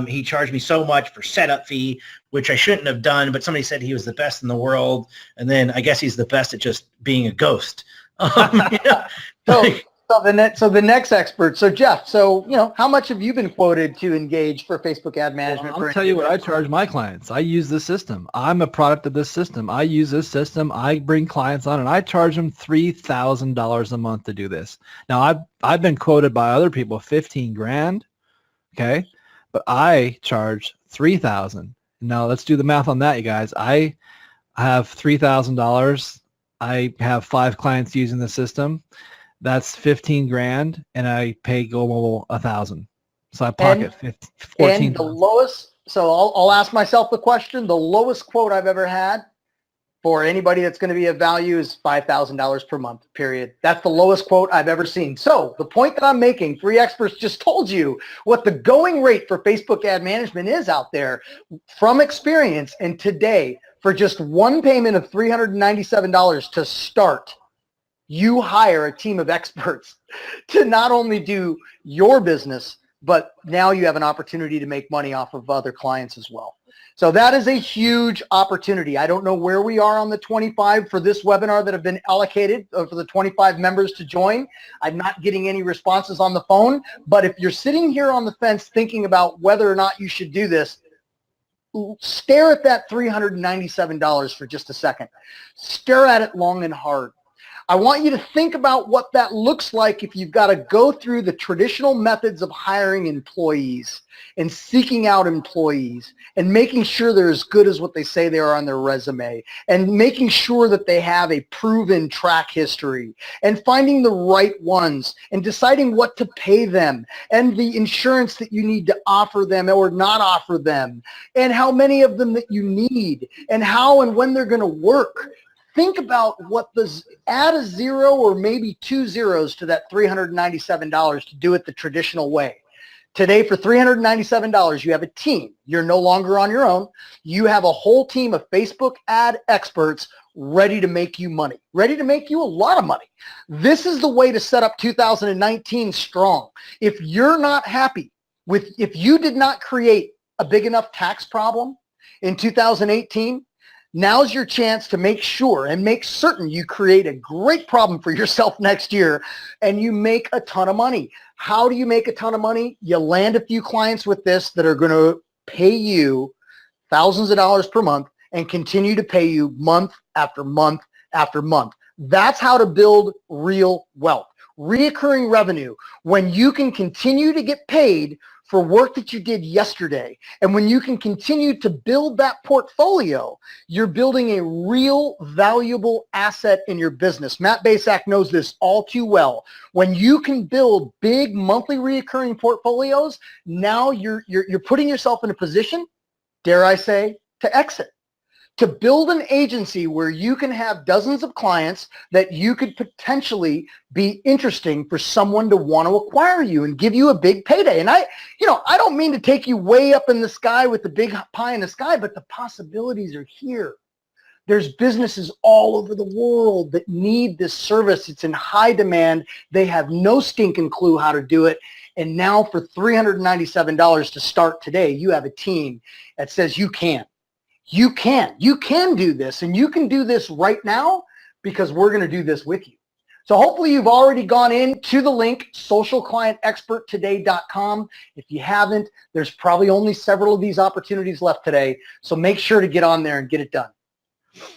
he charged me so much for setup fee, which I shouldn't have done, but somebody said he was the best in the world. And then I guess he's the best at just being a ghost. So the next expert. So Jeff, how much have you been quoted to engage for Facebook ad management? I'll tell you what I charge my clients. I use this system. I'm a product of this system. I use this system. I bring clients on and I charge them $3,000 a month to do this. Now I've been quoted by other people 15 grand. Okay. But I charge 3,000. Now let's do the math on that, you guys. I have $3,000. I have 5 clients using the system. That's 15 grand, and I pay Global 1,000. So I pocket 14. And the lowest. So I'll ask myself the question. The lowest quote I've ever had for anybody that's going to be of value is $5,000 per month. Period. That's the lowest quote I've ever seen. So the point that I'm making, 3 experts just told you what the going rate for Facebook ad management is out there from experience. And today, for just one payment of $397 to start, you hire a team of experts to not only do your business, but now you have an opportunity to make money off of other clients as well. So that is a huge opportunity. I don't know where we are on the 25 for this webinar that have been allocated for the 25 members to join. I'm not getting any responses on the phone, but if you're sitting here on the fence thinking about whether or not you should do this, stare at that $397 for just a second. Stare at it long and hard. I want you to think about what that looks like if you've got to go through the traditional methods of hiring employees and seeking out employees and making sure they're as good as what they say they are on their resume and making sure that they have a proven track history and finding the right ones and deciding what to pay them and the insurance that you need to offer them or not offer them and how many of them that you need and how and when they're going to work. Think about add a 0 or maybe 2 zeros to that $397 to do it the traditional way. Today, for $397, you have a team. You're no longer on your own. You have a whole team of Facebook ad experts ready to make you money, ready to make you a lot of money. This is the way to set up 2019 strong. If you're not happy if you did not create a big enough tax problem in 2018, now's your chance to make sure and make certain you create a great problem for yourself next year and you make a ton of money. How do you make a ton of money? You land a few clients with this that are going to pay you thousands of dollars per month and continue to pay you month after month after month. That's how to build real wealth. Reoccurring revenue, when you can continue to get paid for work that you did yesterday. And when you can continue to build that portfolio, you're building a real valuable asset in your business. Matt Basak knows this all too well. When you can build big monthly reoccurring portfolios, now you're putting yourself in a position, dare I say, to exit. To build an agency where you can have dozens of clients that you could potentially be interesting for someone to want to acquire you and give you a big payday. And I don't mean to take you way up in the sky with the big pie in the sky, but the possibilities are here. There's businesses all over the world that need this service. It's in high demand. They have no stinking clue how to do it. And now for $397 to start today, you have a team that says you can. You can do this, and you can do this right now because we're going to do this with you. So hopefully you've already gone into the link, socialclientexperttoday.com. If you haven't, there's probably only several of these opportunities left today. So make sure to get on there and get it done.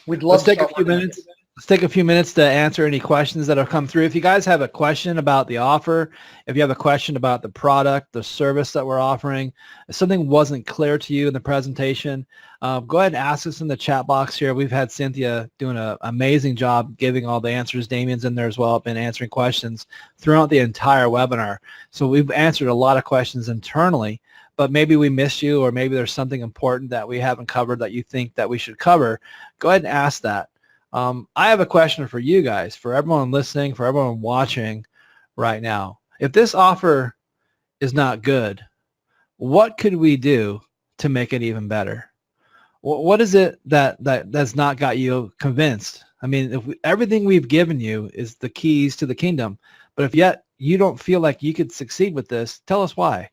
We'd love to take a few minutes. Let's take a few minutes to answer any questions that have come through. If you guys have a question about the offer, if you have a question about the product, the service that we're offering, if something wasn't clear to you in the presentation, go ahead and ask us in the chat box here. We've had Cynthia doing an amazing job giving all the answers. Damien's in there as well, been answering questions throughout the entire webinar. So we've answered a lot of questions internally, but maybe we missed you or maybe there's something important that we haven't covered that you think that we should cover. Go ahead and ask that. I have a question for you guys, for everyone listening, for everyone watching right now. If this offer is not good, what could we do to make it even better? What is it that's not got you convinced? I mean, everything we've given you is the keys to the kingdom, but if yet you don't feel like you could succeed with this, tell us why.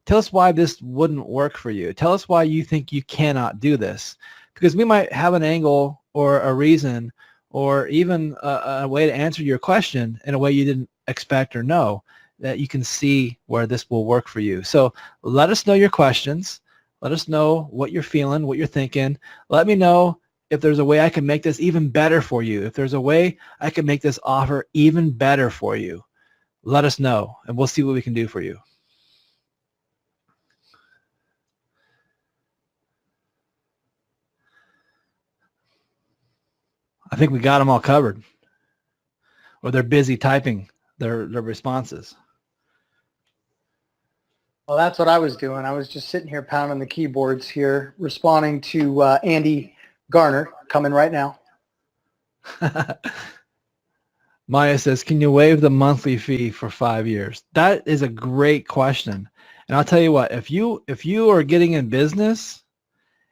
Tell us why this wouldn't work for you. Tell us why you think you cannot do this, because we might have an angle or a reason or even a way to answer your question in a way you didn't expect or know, that you can see where this will work for you. So let us know your questions. Let us know what you're feeling, what you're thinking. Let me know if there's a way I can make this even better for you. If there's a way I can make this offer even better for you, let us know, and we'll see what we can do for you. I think we got them all covered. Or they're busy typing their responses. Well, that's what I was doing. I was just sitting here pounding the keyboards here, responding to Andy Garner, coming right now. Maya says, can you waive the monthly fee for 5 years? That is a great question. And I'll tell you what, if you are getting in business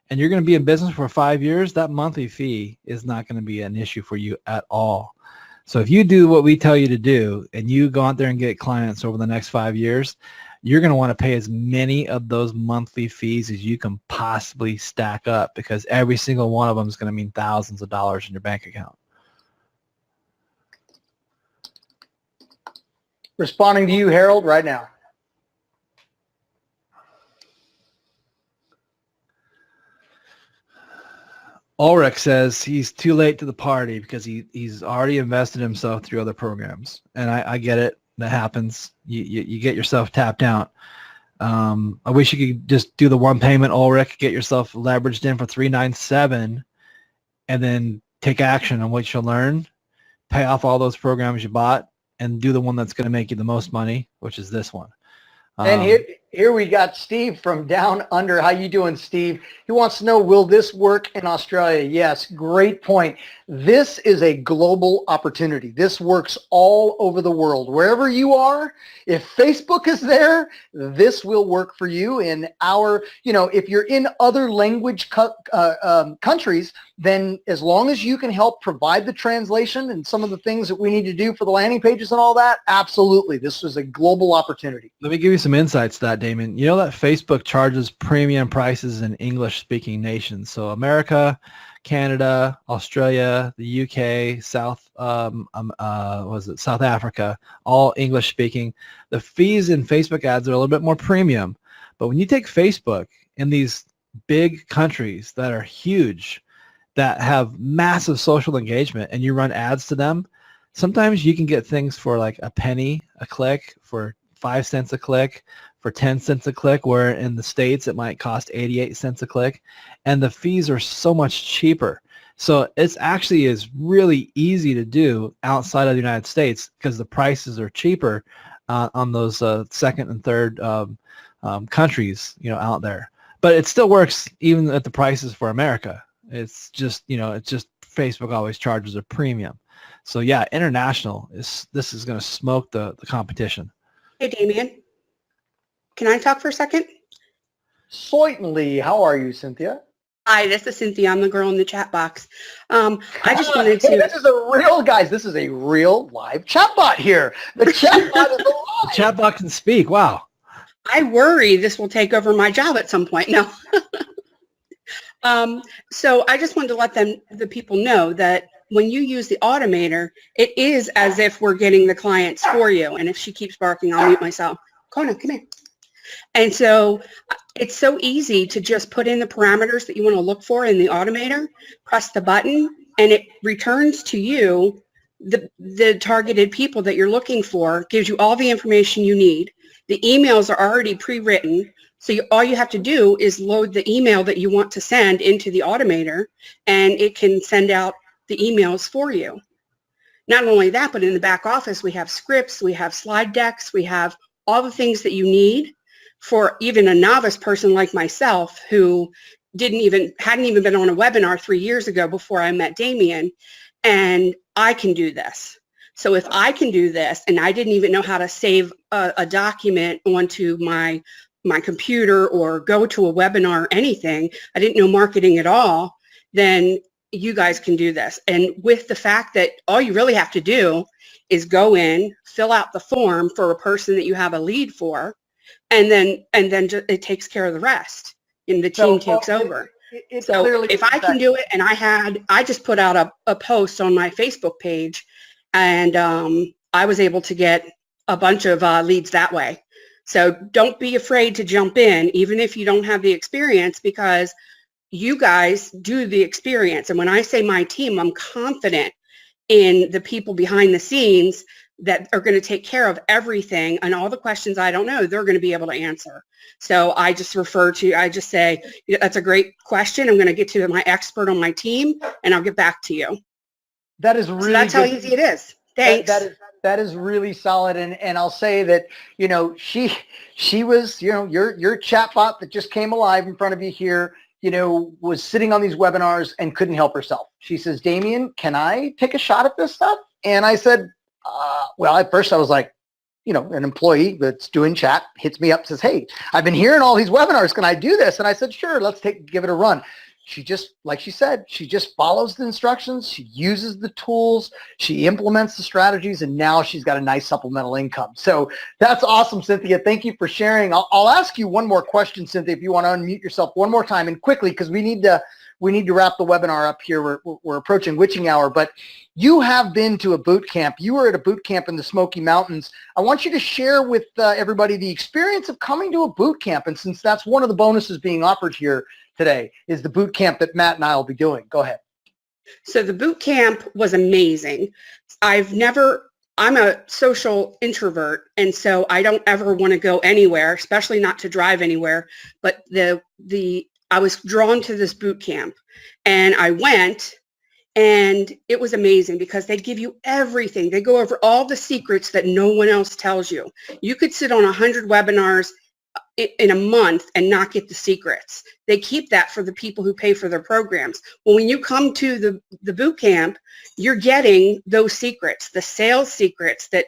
and you're going to be in business for 5 years, that monthly fee is not going to be an issue for you at all. So if you do what we tell you to do and you go out there and get clients over the next 5 years, you're going to want to pay as many of those monthly fees as you can possibly stack up, because every single one of them is going to mean thousands of dollars in your bank account. Responding to you, Harold, right now. Ulrich says he's too late to the party because he's already invested himself through other programs. And I get it. That happens. You get yourself tapped out. I wish you could just do the one payment, Ulrich, get yourself leveraged in for $397 and then take action on what you'll learn, pay off all those programs you bought, and do the one that's going to make you the most money, which is this one. And here we got Steve from Down Under. How you doing, Steve? He wants to know, will this work in Australia? Yes, great point. This is a global opportunity. This works all over the world. Wherever you are, if Facebook is there, this will work for you. In our, if you're in other language countries, then as long as you can help provide the translation and some of the things that we need to do for the landing pages and all that, absolutely. This is a global opportunity. Let me give you some insights to that, Damon. You know that Facebook charges premium prices in English-speaking nations. So America, Canada, Australia, the UK, South Africa, all English-speaking. The fees in Facebook ads are a little bit more premium. But when you take Facebook in these big countries that are huge, that have massive social engagement, and you run ads to them, sometimes you can get things for like a penny a click, for 5 cents a click, for 10 cents a click, where in the States it might cost 88 cents a click, and the fees are so much cheaper. So it's actually is really easy to do outside of the United States because the prices are cheaper on those second and third countries, out there. But it still works even at the prices for America. It's just, Facebook always charges a premium. So yeah, international this is going to smoke the competition. Hey, Damien. Can I talk for a second? Certainly. How are you, Cynthia? Hi, this is Cynthia. I'm the girl in the chat box. I just wanted to... This is a real, guys, this is a real live chatbot here. The chatbot is alive. The chatbot can speak. Wow. I worry this will take over my job at some point. No. So I just wanted to let the people know that when you use the automator, it is as if we're getting the clients for you. And if she keeps barking, I'll mute myself. Kona, come here. And so it's so easy to just put in the parameters that you want to look for in the automator, press the button, and it returns to you the targeted people that you're looking for, gives you all the information you need. The emails are already pre-written. So all you have to do is load the email that you want to send into the automator, and it can send out the emails for you. Not only that, but in the back office, we have scripts, we have slide decks, we have all the things that you need for even a novice person like myself who hadn't even been on a webinar 3 years ago before I met Damien, and I can do this. So if I can do this, and I didn't even know how to save a document onto my my computer or go to a webinar or anything, I didn't know marketing at all, then you guys can do this. And with the fact that all you really have to do is go in, fill out the form for a person that you have a lead for, and then it takes care of the rest, and the team takes over. So if I can do it, and I just put out a post on my Facebook page, and I was able to get a bunch of leads that way. So don't be afraid to jump in, even if you don't have the experience, because you guys do the experience. And when I say my team, I'm confident in the people behind the scenes that are going to take care of everything, and all the questions I don't know, they're going to be able to answer. So I just say, that's a great question. I'm going to get to my expert on my team, and I'll get back to you. That is really so that's good. How easy it is. Thanks. That is really solid. And I'll say that, she was, your chatbot that just came alive in front of you here, was sitting on these webinars and couldn't help herself. She says, Damien, can I take a shot at this stuff? And I said, well, at first I was like, an employee that's doing chat hits me up, says, hey, I've been hearing all these webinars. Can I do this? And I said, sure, give it a run. She just, like she said, she just follows the instructions. She uses the tools. She implements the strategies, and now she's got a nice supplemental income. So that's awesome, Cynthia. Thank you for sharing. I'll ask you one more question, Cynthia, if you want to unmute yourself one more time and quickly, because we need to wrap the webinar up here. We're approaching witching hour, but you have been to a boot camp. You were at a boot camp in the Smoky Mountains. I want you to share with everybody the experience of coming to a boot camp. And since that's one of the bonuses being offered here today, is the boot camp that Matt and I will be doing. Go ahead. So the boot camp was amazing. I'm a social introvert, and so I don't ever want to go anywhere, especially not to drive anywhere. But I was drawn to this boot camp, and I went, and it was amazing because they give you everything. They go over all the secrets that no one else tells you. You could sit on 100 webinars in a month and not get the secrets. They keep that for the people who pay for their programs. Well, when you come to the boot camp, you're getting those secrets, the sales secrets that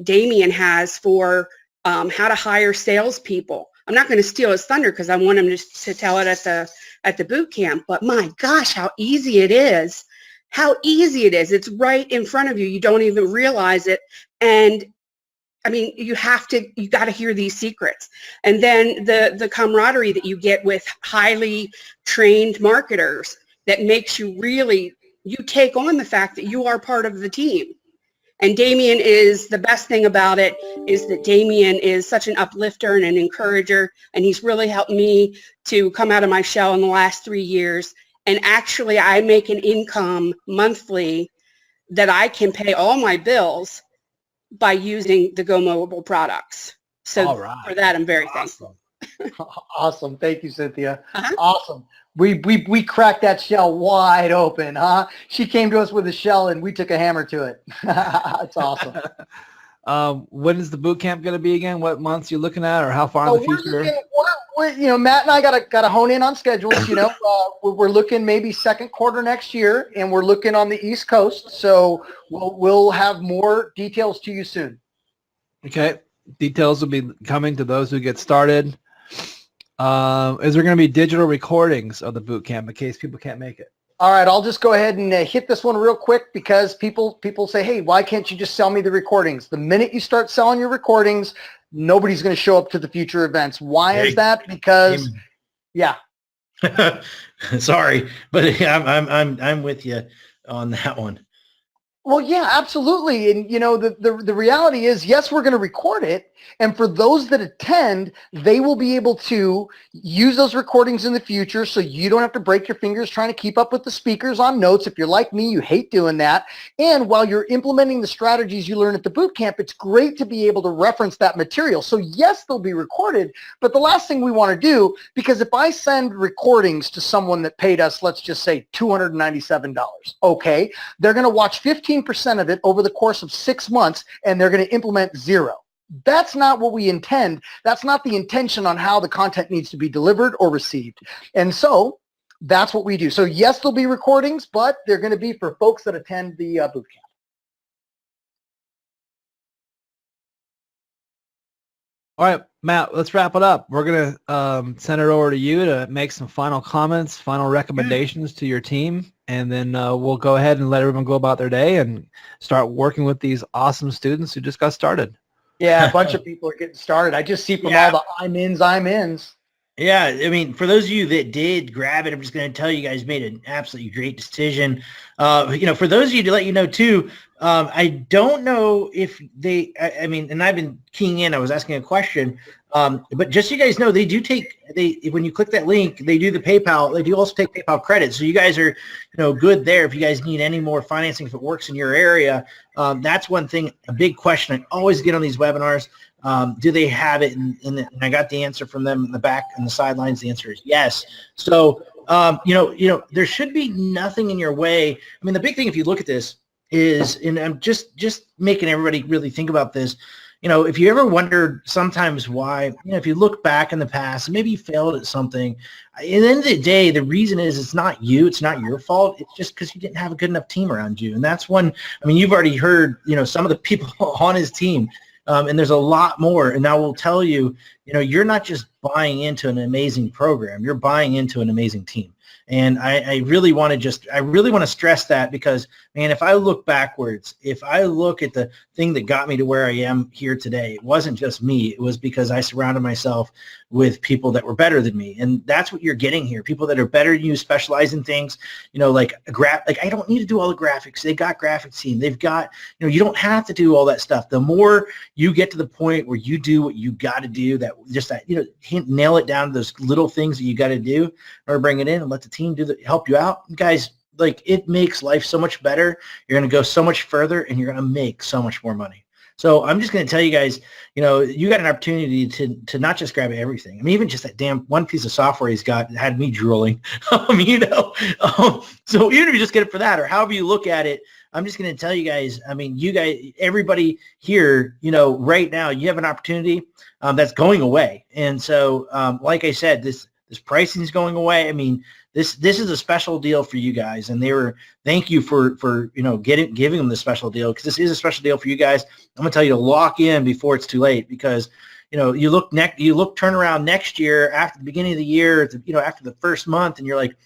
Damien has for how to hire salespeople. I'm not going to steal his thunder because I want him to tell it at the boot camp. But my gosh, how easy it is! How easy it is! It's right in front of you. You don't even realize it. And I mean, you got to hear these secrets. And then the camaraderie that you get with highly trained marketers that makes you take on the fact that you are part of the team. And Damien the best thing about it is that Damien is such an uplifter and an encourager, and he's really helped me to come out of my shell in the last 3 years. And actually, I make an income monthly that I can pay all my bills by using the Go Mobile products. So for that, I'm very thankful. Awesome. Thank you, Cynthia. Awesome. We cracked that shell wide open, huh? She came to us with a shell and we took a hammer to it. That's awesome. When is the boot camp going to be again? What months you looking at, or how far in the future? Matt and I got to hone in on schedules. We're looking maybe second quarter next year, and we're looking on the East Coast. So we'll have more details to you soon. Okay, details will be coming to those who get started. Is there going to be digital recordings of the boot camp in case people can't make it? All right, I'll just go ahead and hit this one real quick because people say, hey, why can't you just sell me the recordings? The minute you start selling your recordings, nobody's going to show up to the future events. Why is that? Because, yeah. Sorry, but I'm with you on that one. Well, yeah, absolutely. And, the reality is, yes, we're going to record it. And for those that attend, they will be able to use those recordings in the future, so you don't have to break your fingers trying to keep up with the speakers on notes. If you're like me, you hate doing that. And while you're implementing the strategies you learn at the boot camp, it's great to be able to reference that material. So yes, they'll be recorded, but the last thing we want to do, because if I send recordings to someone that paid us, let's just say $297, okay, they're going to watch 15% of it over the course of 6 months, and they're going to implement 0. That's not what we intend. That's not the intention on how the content needs to be delivered or received. And so that's what we do. So yes, there'll be recordings, but they're going to be for folks that attend the boot camp. All right. Matt, let's wrap it up. We're going to send it over to you to make some final comments, final recommendations to your team, and then we'll go ahead and let everyone go about their day and start working with these awesome students who just got started. Yeah, a bunch of people are getting started. I just see from all the I'm ins. Yeah, I mean, for those of you that did grab it, I'm just going to tell you guys made an absolutely great decision. For those of you to let you know too, I don't know if they, I mean, and I've been keying in, I was asking a question, but just so you guys know, they do take, when you click that link, they do the PayPal, they do also take PayPal credit. So you guys are, good there. If you guys need any more financing, if it works in your area, that's one thing, a big question I always get on these webinars. Do they have it? And I got the answer from them in the back and the sidelines. The answer is yes. So, there should be nothing in your way. I mean, the big thing, if you look at this, is, and I'm just making everybody really think about this. If you ever wondered sometimes why, if you look back in the past, maybe you failed at something. At the end of the day, the reason is it's not you. It's not your fault. It's just because you didn't have a good enough team around you. And that's one, I mean, you've already heard, some of the people on his team. And there's a lot more. And I will tell you, you're not just buying into an amazing program. You're buying into an amazing team. And I really want to stress that, because, man, if I look backwards, if I look at the thing that got me to where I am here today, it wasn't just me. It was because I surrounded myself with people that were better than me. And that's what you're getting here. People that are better than you, specialize in things, like I don't need to do all the graphics. They got graphics team. They've got, you don't have to do all that stuff. The more you get to the point where you do what you got to do, nail it down to those little things that you got to do, or bring it in and let the team help you out. Guys, it makes life so much better. You're going to go so much further, and you're going to make so much more money. So I'm just going to tell you guys, you got an opportunity to not just grab everything. I mean, even just that damn one piece of software he's got had me drooling. So even if you just get it for that, or however you look at it, I'm just going to tell you guys, I mean, you guys, everybody here, right now, you have an opportunity that's going away. And so, like I said, this pricing is going away. I mean, this is a special deal for you guys, and thank you for giving them the special deal, because this is a special deal for you guys. I'm gonna tell you to lock in before it's too late, because turn around next year after the beginning of the year, after the first month, and you're like,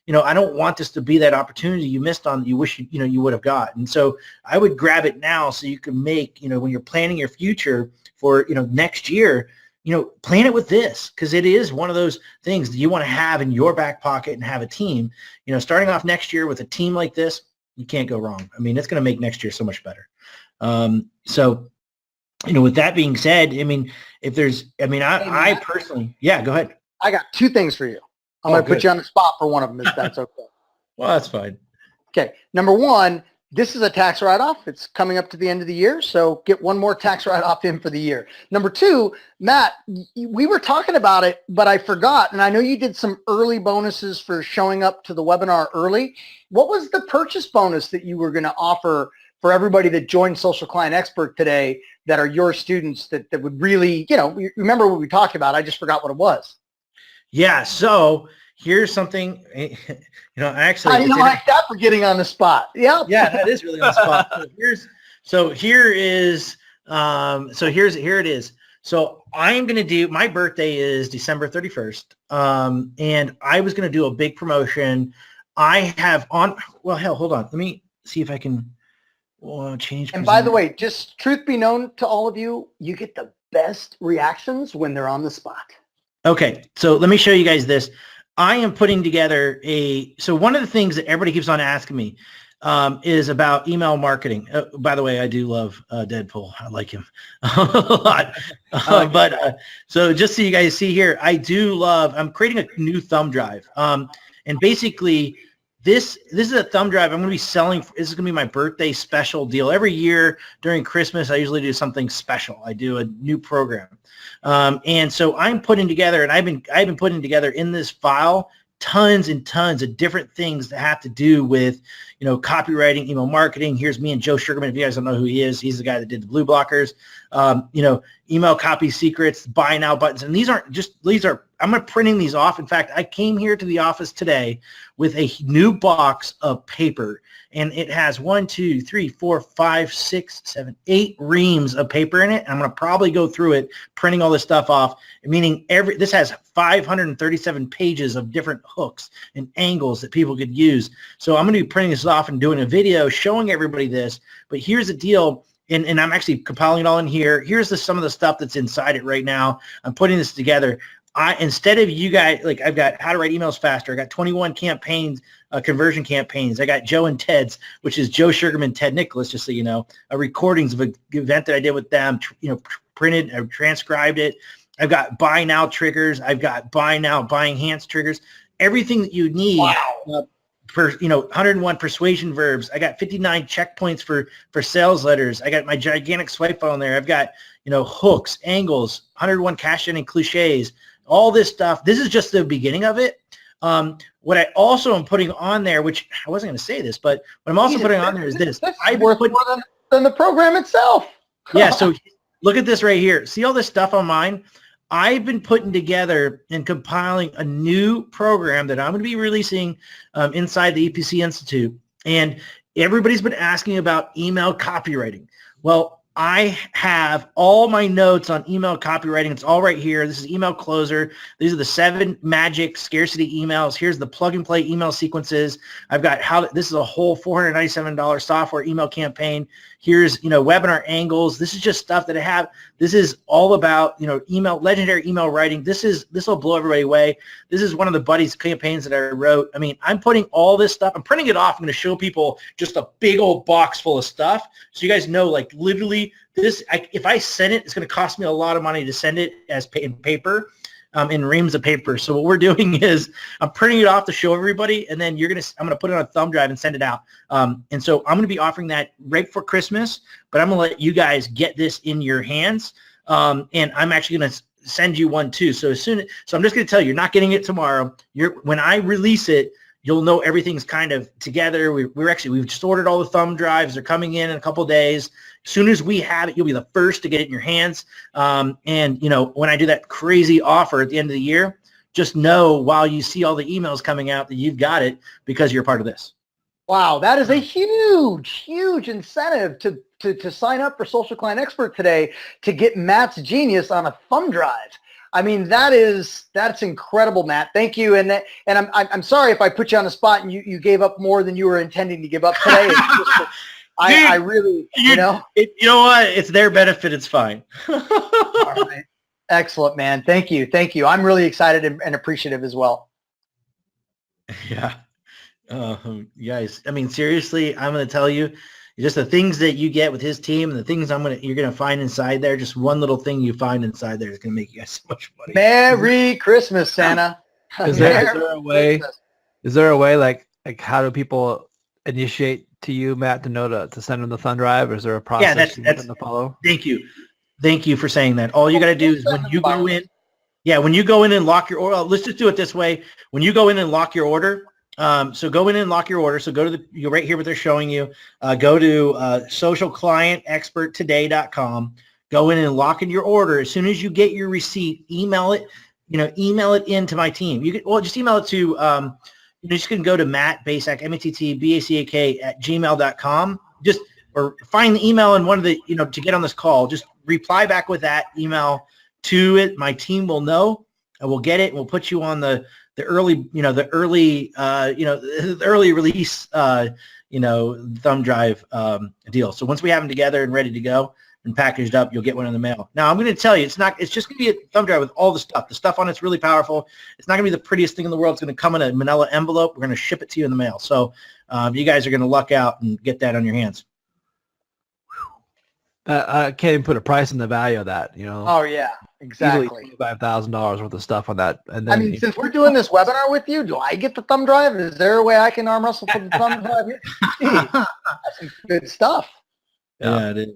I don't want this to be that opportunity you missed on that you wish you would have got. And so I would grab it now, so you can make, when you're planning your future for next year, plan it with this, because it is one of those things that you want to have in your back pocket and have a team. Starting off next year with a team like this, you can't go wrong. I mean, it's going to make next year so much better. With that being said, I mean, I personally, yeah, go ahead. I got two things for you. I'm going to put you on the spot for one of them, if that's okay. Well, that's fine. Okay. Number one, this is a tax write-off. It's coming up to the end of the year, so get one more tax write-off in for the year. Number two, Matt, we were talking about it, but I forgot, and I know you did some early bonuses for showing up to the webinar early. What was the purchase bonus that you were going to offer for everybody that joined Social Client Expert today that are your students that would really, remember what we talked about? I just forgot what it was. Yeah, so here's something, actually. I didn't like that for getting on the spot. Yeah. Yeah, that is really on the spot. Here it is. So I'm going to do, my birthday is December 31st. And I was going to do a big promotion. I have hold on. Let me see if I can change. And by the way, just truth be known to all of you, you get the best reactions when they're on the spot. Okay. So let me show you guys this. I am putting together so one of the things that everybody keeps on asking me is about email marketing. By the way, I do love Deadpool. I like him a lot. So just so you guys see here, I'm creating a new thumb drive. And basically this is a thumb drive I'm going to be selling. This is going to be my birthday special deal. Every year during Christmas, I usually do something special. I do a new program. And so I'm putting together, and I've been putting together in this file tons and tons of different things that have to do with, copywriting, email marketing. Here's me and Joe Sugarman. If you guys don't know who he is, he's the guy that did the blue blockers, email copy secrets, buy now buttons. And these are I'm printing these off. In fact, I came here to the office today with a new box of paper, and it has 1, 2, 3, 4, 5, 6, 7, 8 reams of paper in it. I'm going to probably go through it, printing all this stuff off, meaning this has 537 pages of different hooks and angles that people could use. So I'm going to be printing this off and doing a video showing everybody this. But here's the deal. And I'm actually compiling it all in here. Here's some of the stuff that's inside it right now. I'm putting this together. Instead of you guys, like I've got how to write emails faster. I got 21 campaigns, conversion campaigns. I got Joe and Ted's, which is Joe Sugarman, Ted Nicholas, just so you know, recordings of an event that I did with them, printed, I transcribed it. I've got buy now triggers. I've got buy now, buying hands triggers, everything that you need. Wow. For 101 persuasion verbs. I got 59 checkpoints for sales letters. I got my gigantic swipe on there. I've got hooks, angles, 101 cash in and cliches, all this stuff. This is just the beginning of it. What I also am putting on there, which I wasn't going to say this, but what I'm also putting on there is this. I've worth more than the program itself. Yeah. So look at this right here. See all this stuff on mine? I've been putting together and compiling a new program that I'm going to be releasing inside the EPC Institute. And everybody's been asking about email copywriting. Well, I have all my notes on email copywriting. It's all right here. This is Email Closer. These are the 7 magic scarcity emails. Here's the plug and play email sequences. I've got this is a whole $497 software email campaign. Here's, webinar angles. This is just stuff that I have. This is all about, legendary email writing. This will blow everybody away. This is one of the buddies campaigns that I wrote. I mean, I'm putting all this stuff. I'm printing it off. I'm going to show people just a big old box full of stuff. So you guys know, like literally this, if I send it, it's going to cost me a lot of money to send it in paper. In reams of paper. So what we're doing is I'm printing it off to show everybody, and then I'm going to put it on a thumb drive and send it out. And so I'm going to be offering that right before Christmas, but I'm going to let you guys get this in your hands. And I'm actually going to send you one too. So I'm just going to tell you, you're not getting it tomorrow. When I release it, you'll know everything's kind of together. We've just ordered all the thumb drives. They're coming in a couple of days. As soon as we have it, you'll be the first to get it in your hands. And when I do that crazy offer at the end of the year, just know while you see all the emails coming out that you've got it because you're part of this. Wow, that is a huge, huge incentive to sign up for Social Client Expert today to get Matt's genius on a thumb drive. I mean, that's incredible, Matt. Thank you. And I'm sorry if I put you on the spot and you gave up more than you were intending to give up today. It's just, I really, you know what? It's their benefit. It's fine. All right. Excellent, man. Thank you. Thank you. I'm really excited and appreciative as well. Yeah. Guys, I mean, seriously, I'm going to tell you, just the things that you get with his team and the things you're going to find inside there, just one little thing you find inside there is going to make you guys so much money. Merry Christmas, Santa. Is there a way like how do people initiate to you, Matt, to know to send them the thumb drive? Or is there a process that's to follow? Thank you for saying that. All you got to do is when you go in and lock your order, let's just do it this way. When you go in and lock your order, so go in and lock your order. So go to you're right here what they're showing you. Go to socialclientexperttoday.com. Go in and lock in your order. As soon as you get your receipt, email it. Email it into my team. Just email it to. You just can go to Matt Basak, MATTBACAK @gmail.com. Or find the email in one of the to get on this call. Just reply back with that email to it. My team will know. And we'll get it. And we'll put you on the early release, thumb drive deal. So once we have them together and ready to go and packaged up, you'll get one in the mail. Now I'm going to tell you, it's just going to be a thumb drive with all the stuff. The stuff on it's really powerful. It's not going to be the prettiest thing in the world. It's going to come in a manila envelope. We're going to ship it to you in the mail. So you guys are going to luck out and get that on your hands. I can't even put a price on the value of that, Oh yeah, exactly. $5,000 worth of stuff on that. And then, I mean, since we're doing this webinar with you, do I get the thumb drive? Is there a way I can arm wrestle for the thumb drive? That's some good stuff. Yeah, it is.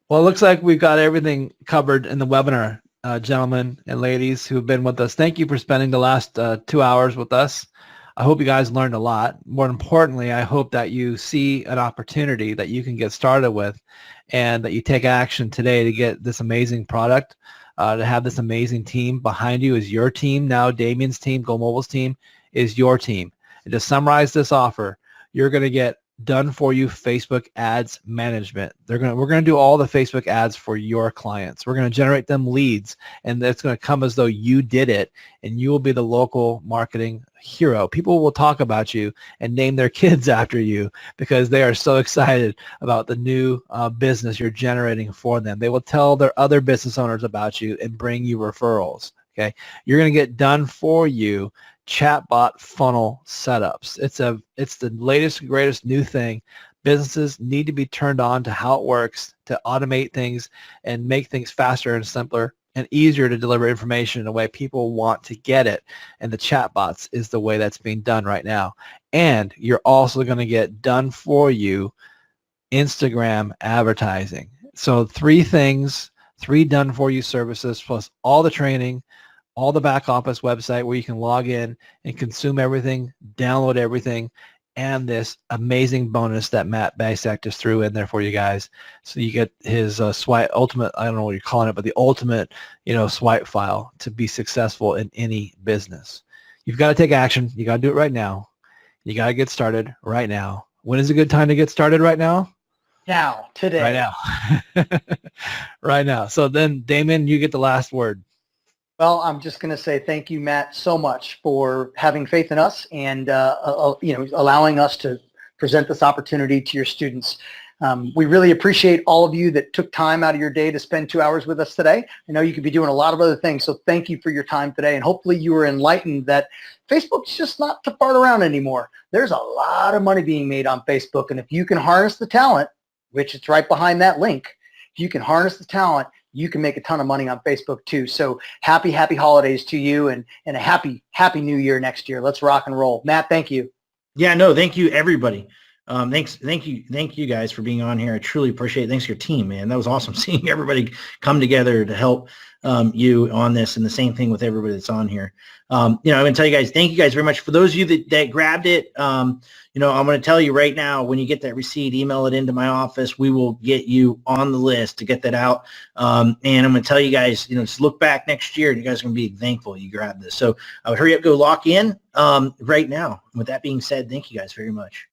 Well, it looks like we've got everything covered in the webinar, gentlemen and ladies who have been with us. Thank you for spending the last 2 hours with us. I hope you guys learned a lot. More importantly, I hope that you see an opportunity that you can get started with and that you take action today to get this amazing product. to have this amazing team behind you. Is your team now. Damien's team, Go Mobile's team, is your team. And to summarize this offer, you're going to get done for you Facebook ads management. We're going to do all the Facebook ads for your clients. We're going to generate them leads, and it's going to come as though you did it, and you will be the local marketing hero. People will talk about you and name their kids after you because they are so excited about the new business you're generating for them. They will tell their other business owners about you and bring you referrals. Okay, you're going to get done for you chatbot funnel setups. It's the latest and greatest new thing. Businesses need to be turned on to how it works, to automate things and make things faster and simpler and easier to deliver information in a way people want to get it. And the chatbots is the way that's being done right now. And you're also going to get done for you Instagram advertising. So 3 things, 3 done for you services plus all the training, all the back office website where you can log in and consume everything, download everything, and this amazing bonus that Matt Basak just threw in there for you guys. So you get his swipe ultimate, I don't know what you're calling it, but the ultimate, swipe file to be successful in any business. You've got to take action. You got to do it right now. You got to get started right now. When is a good time to get started right now? Now, today. Right now. Right now. So then, Damien, you get the last word. Well, I'm just going to say thank you, Matt, so much for having faith in us and allowing us to present this opportunity to your students. We really appreciate all of you that took time out of your day to spend 2 hours with us today. I know you could be doing a lot of other things, so thank you for your time today. And hopefully you were enlightened that Facebook's just not to fart around anymore. There's a lot of money being made on Facebook, and if you can harness the talent, which it's right behind that link, if you can harness the talent, you can make a ton of money on Facebook too. So happy holidays to you and a happy new year next year. Let's rock and roll. Matt, thank you. Yeah, no, thank you, everybody. Thank you guys for being on here. I truly appreciate it. Thanks to your team, man. That was awesome seeing everybody come together to help you on this, and the same thing with everybody that's on here. I'm going to tell you guys, thank you guys very much. For those of you that grabbed it, I'm going to tell you right now, when you get that receipt, email it into my office. We will get you on the list to get that out. And I'm going to tell you guys, just look back next year and you guys are going to be thankful you grabbed this. So I would hurry up, go lock in right now. And with that being said, thank you guys very much.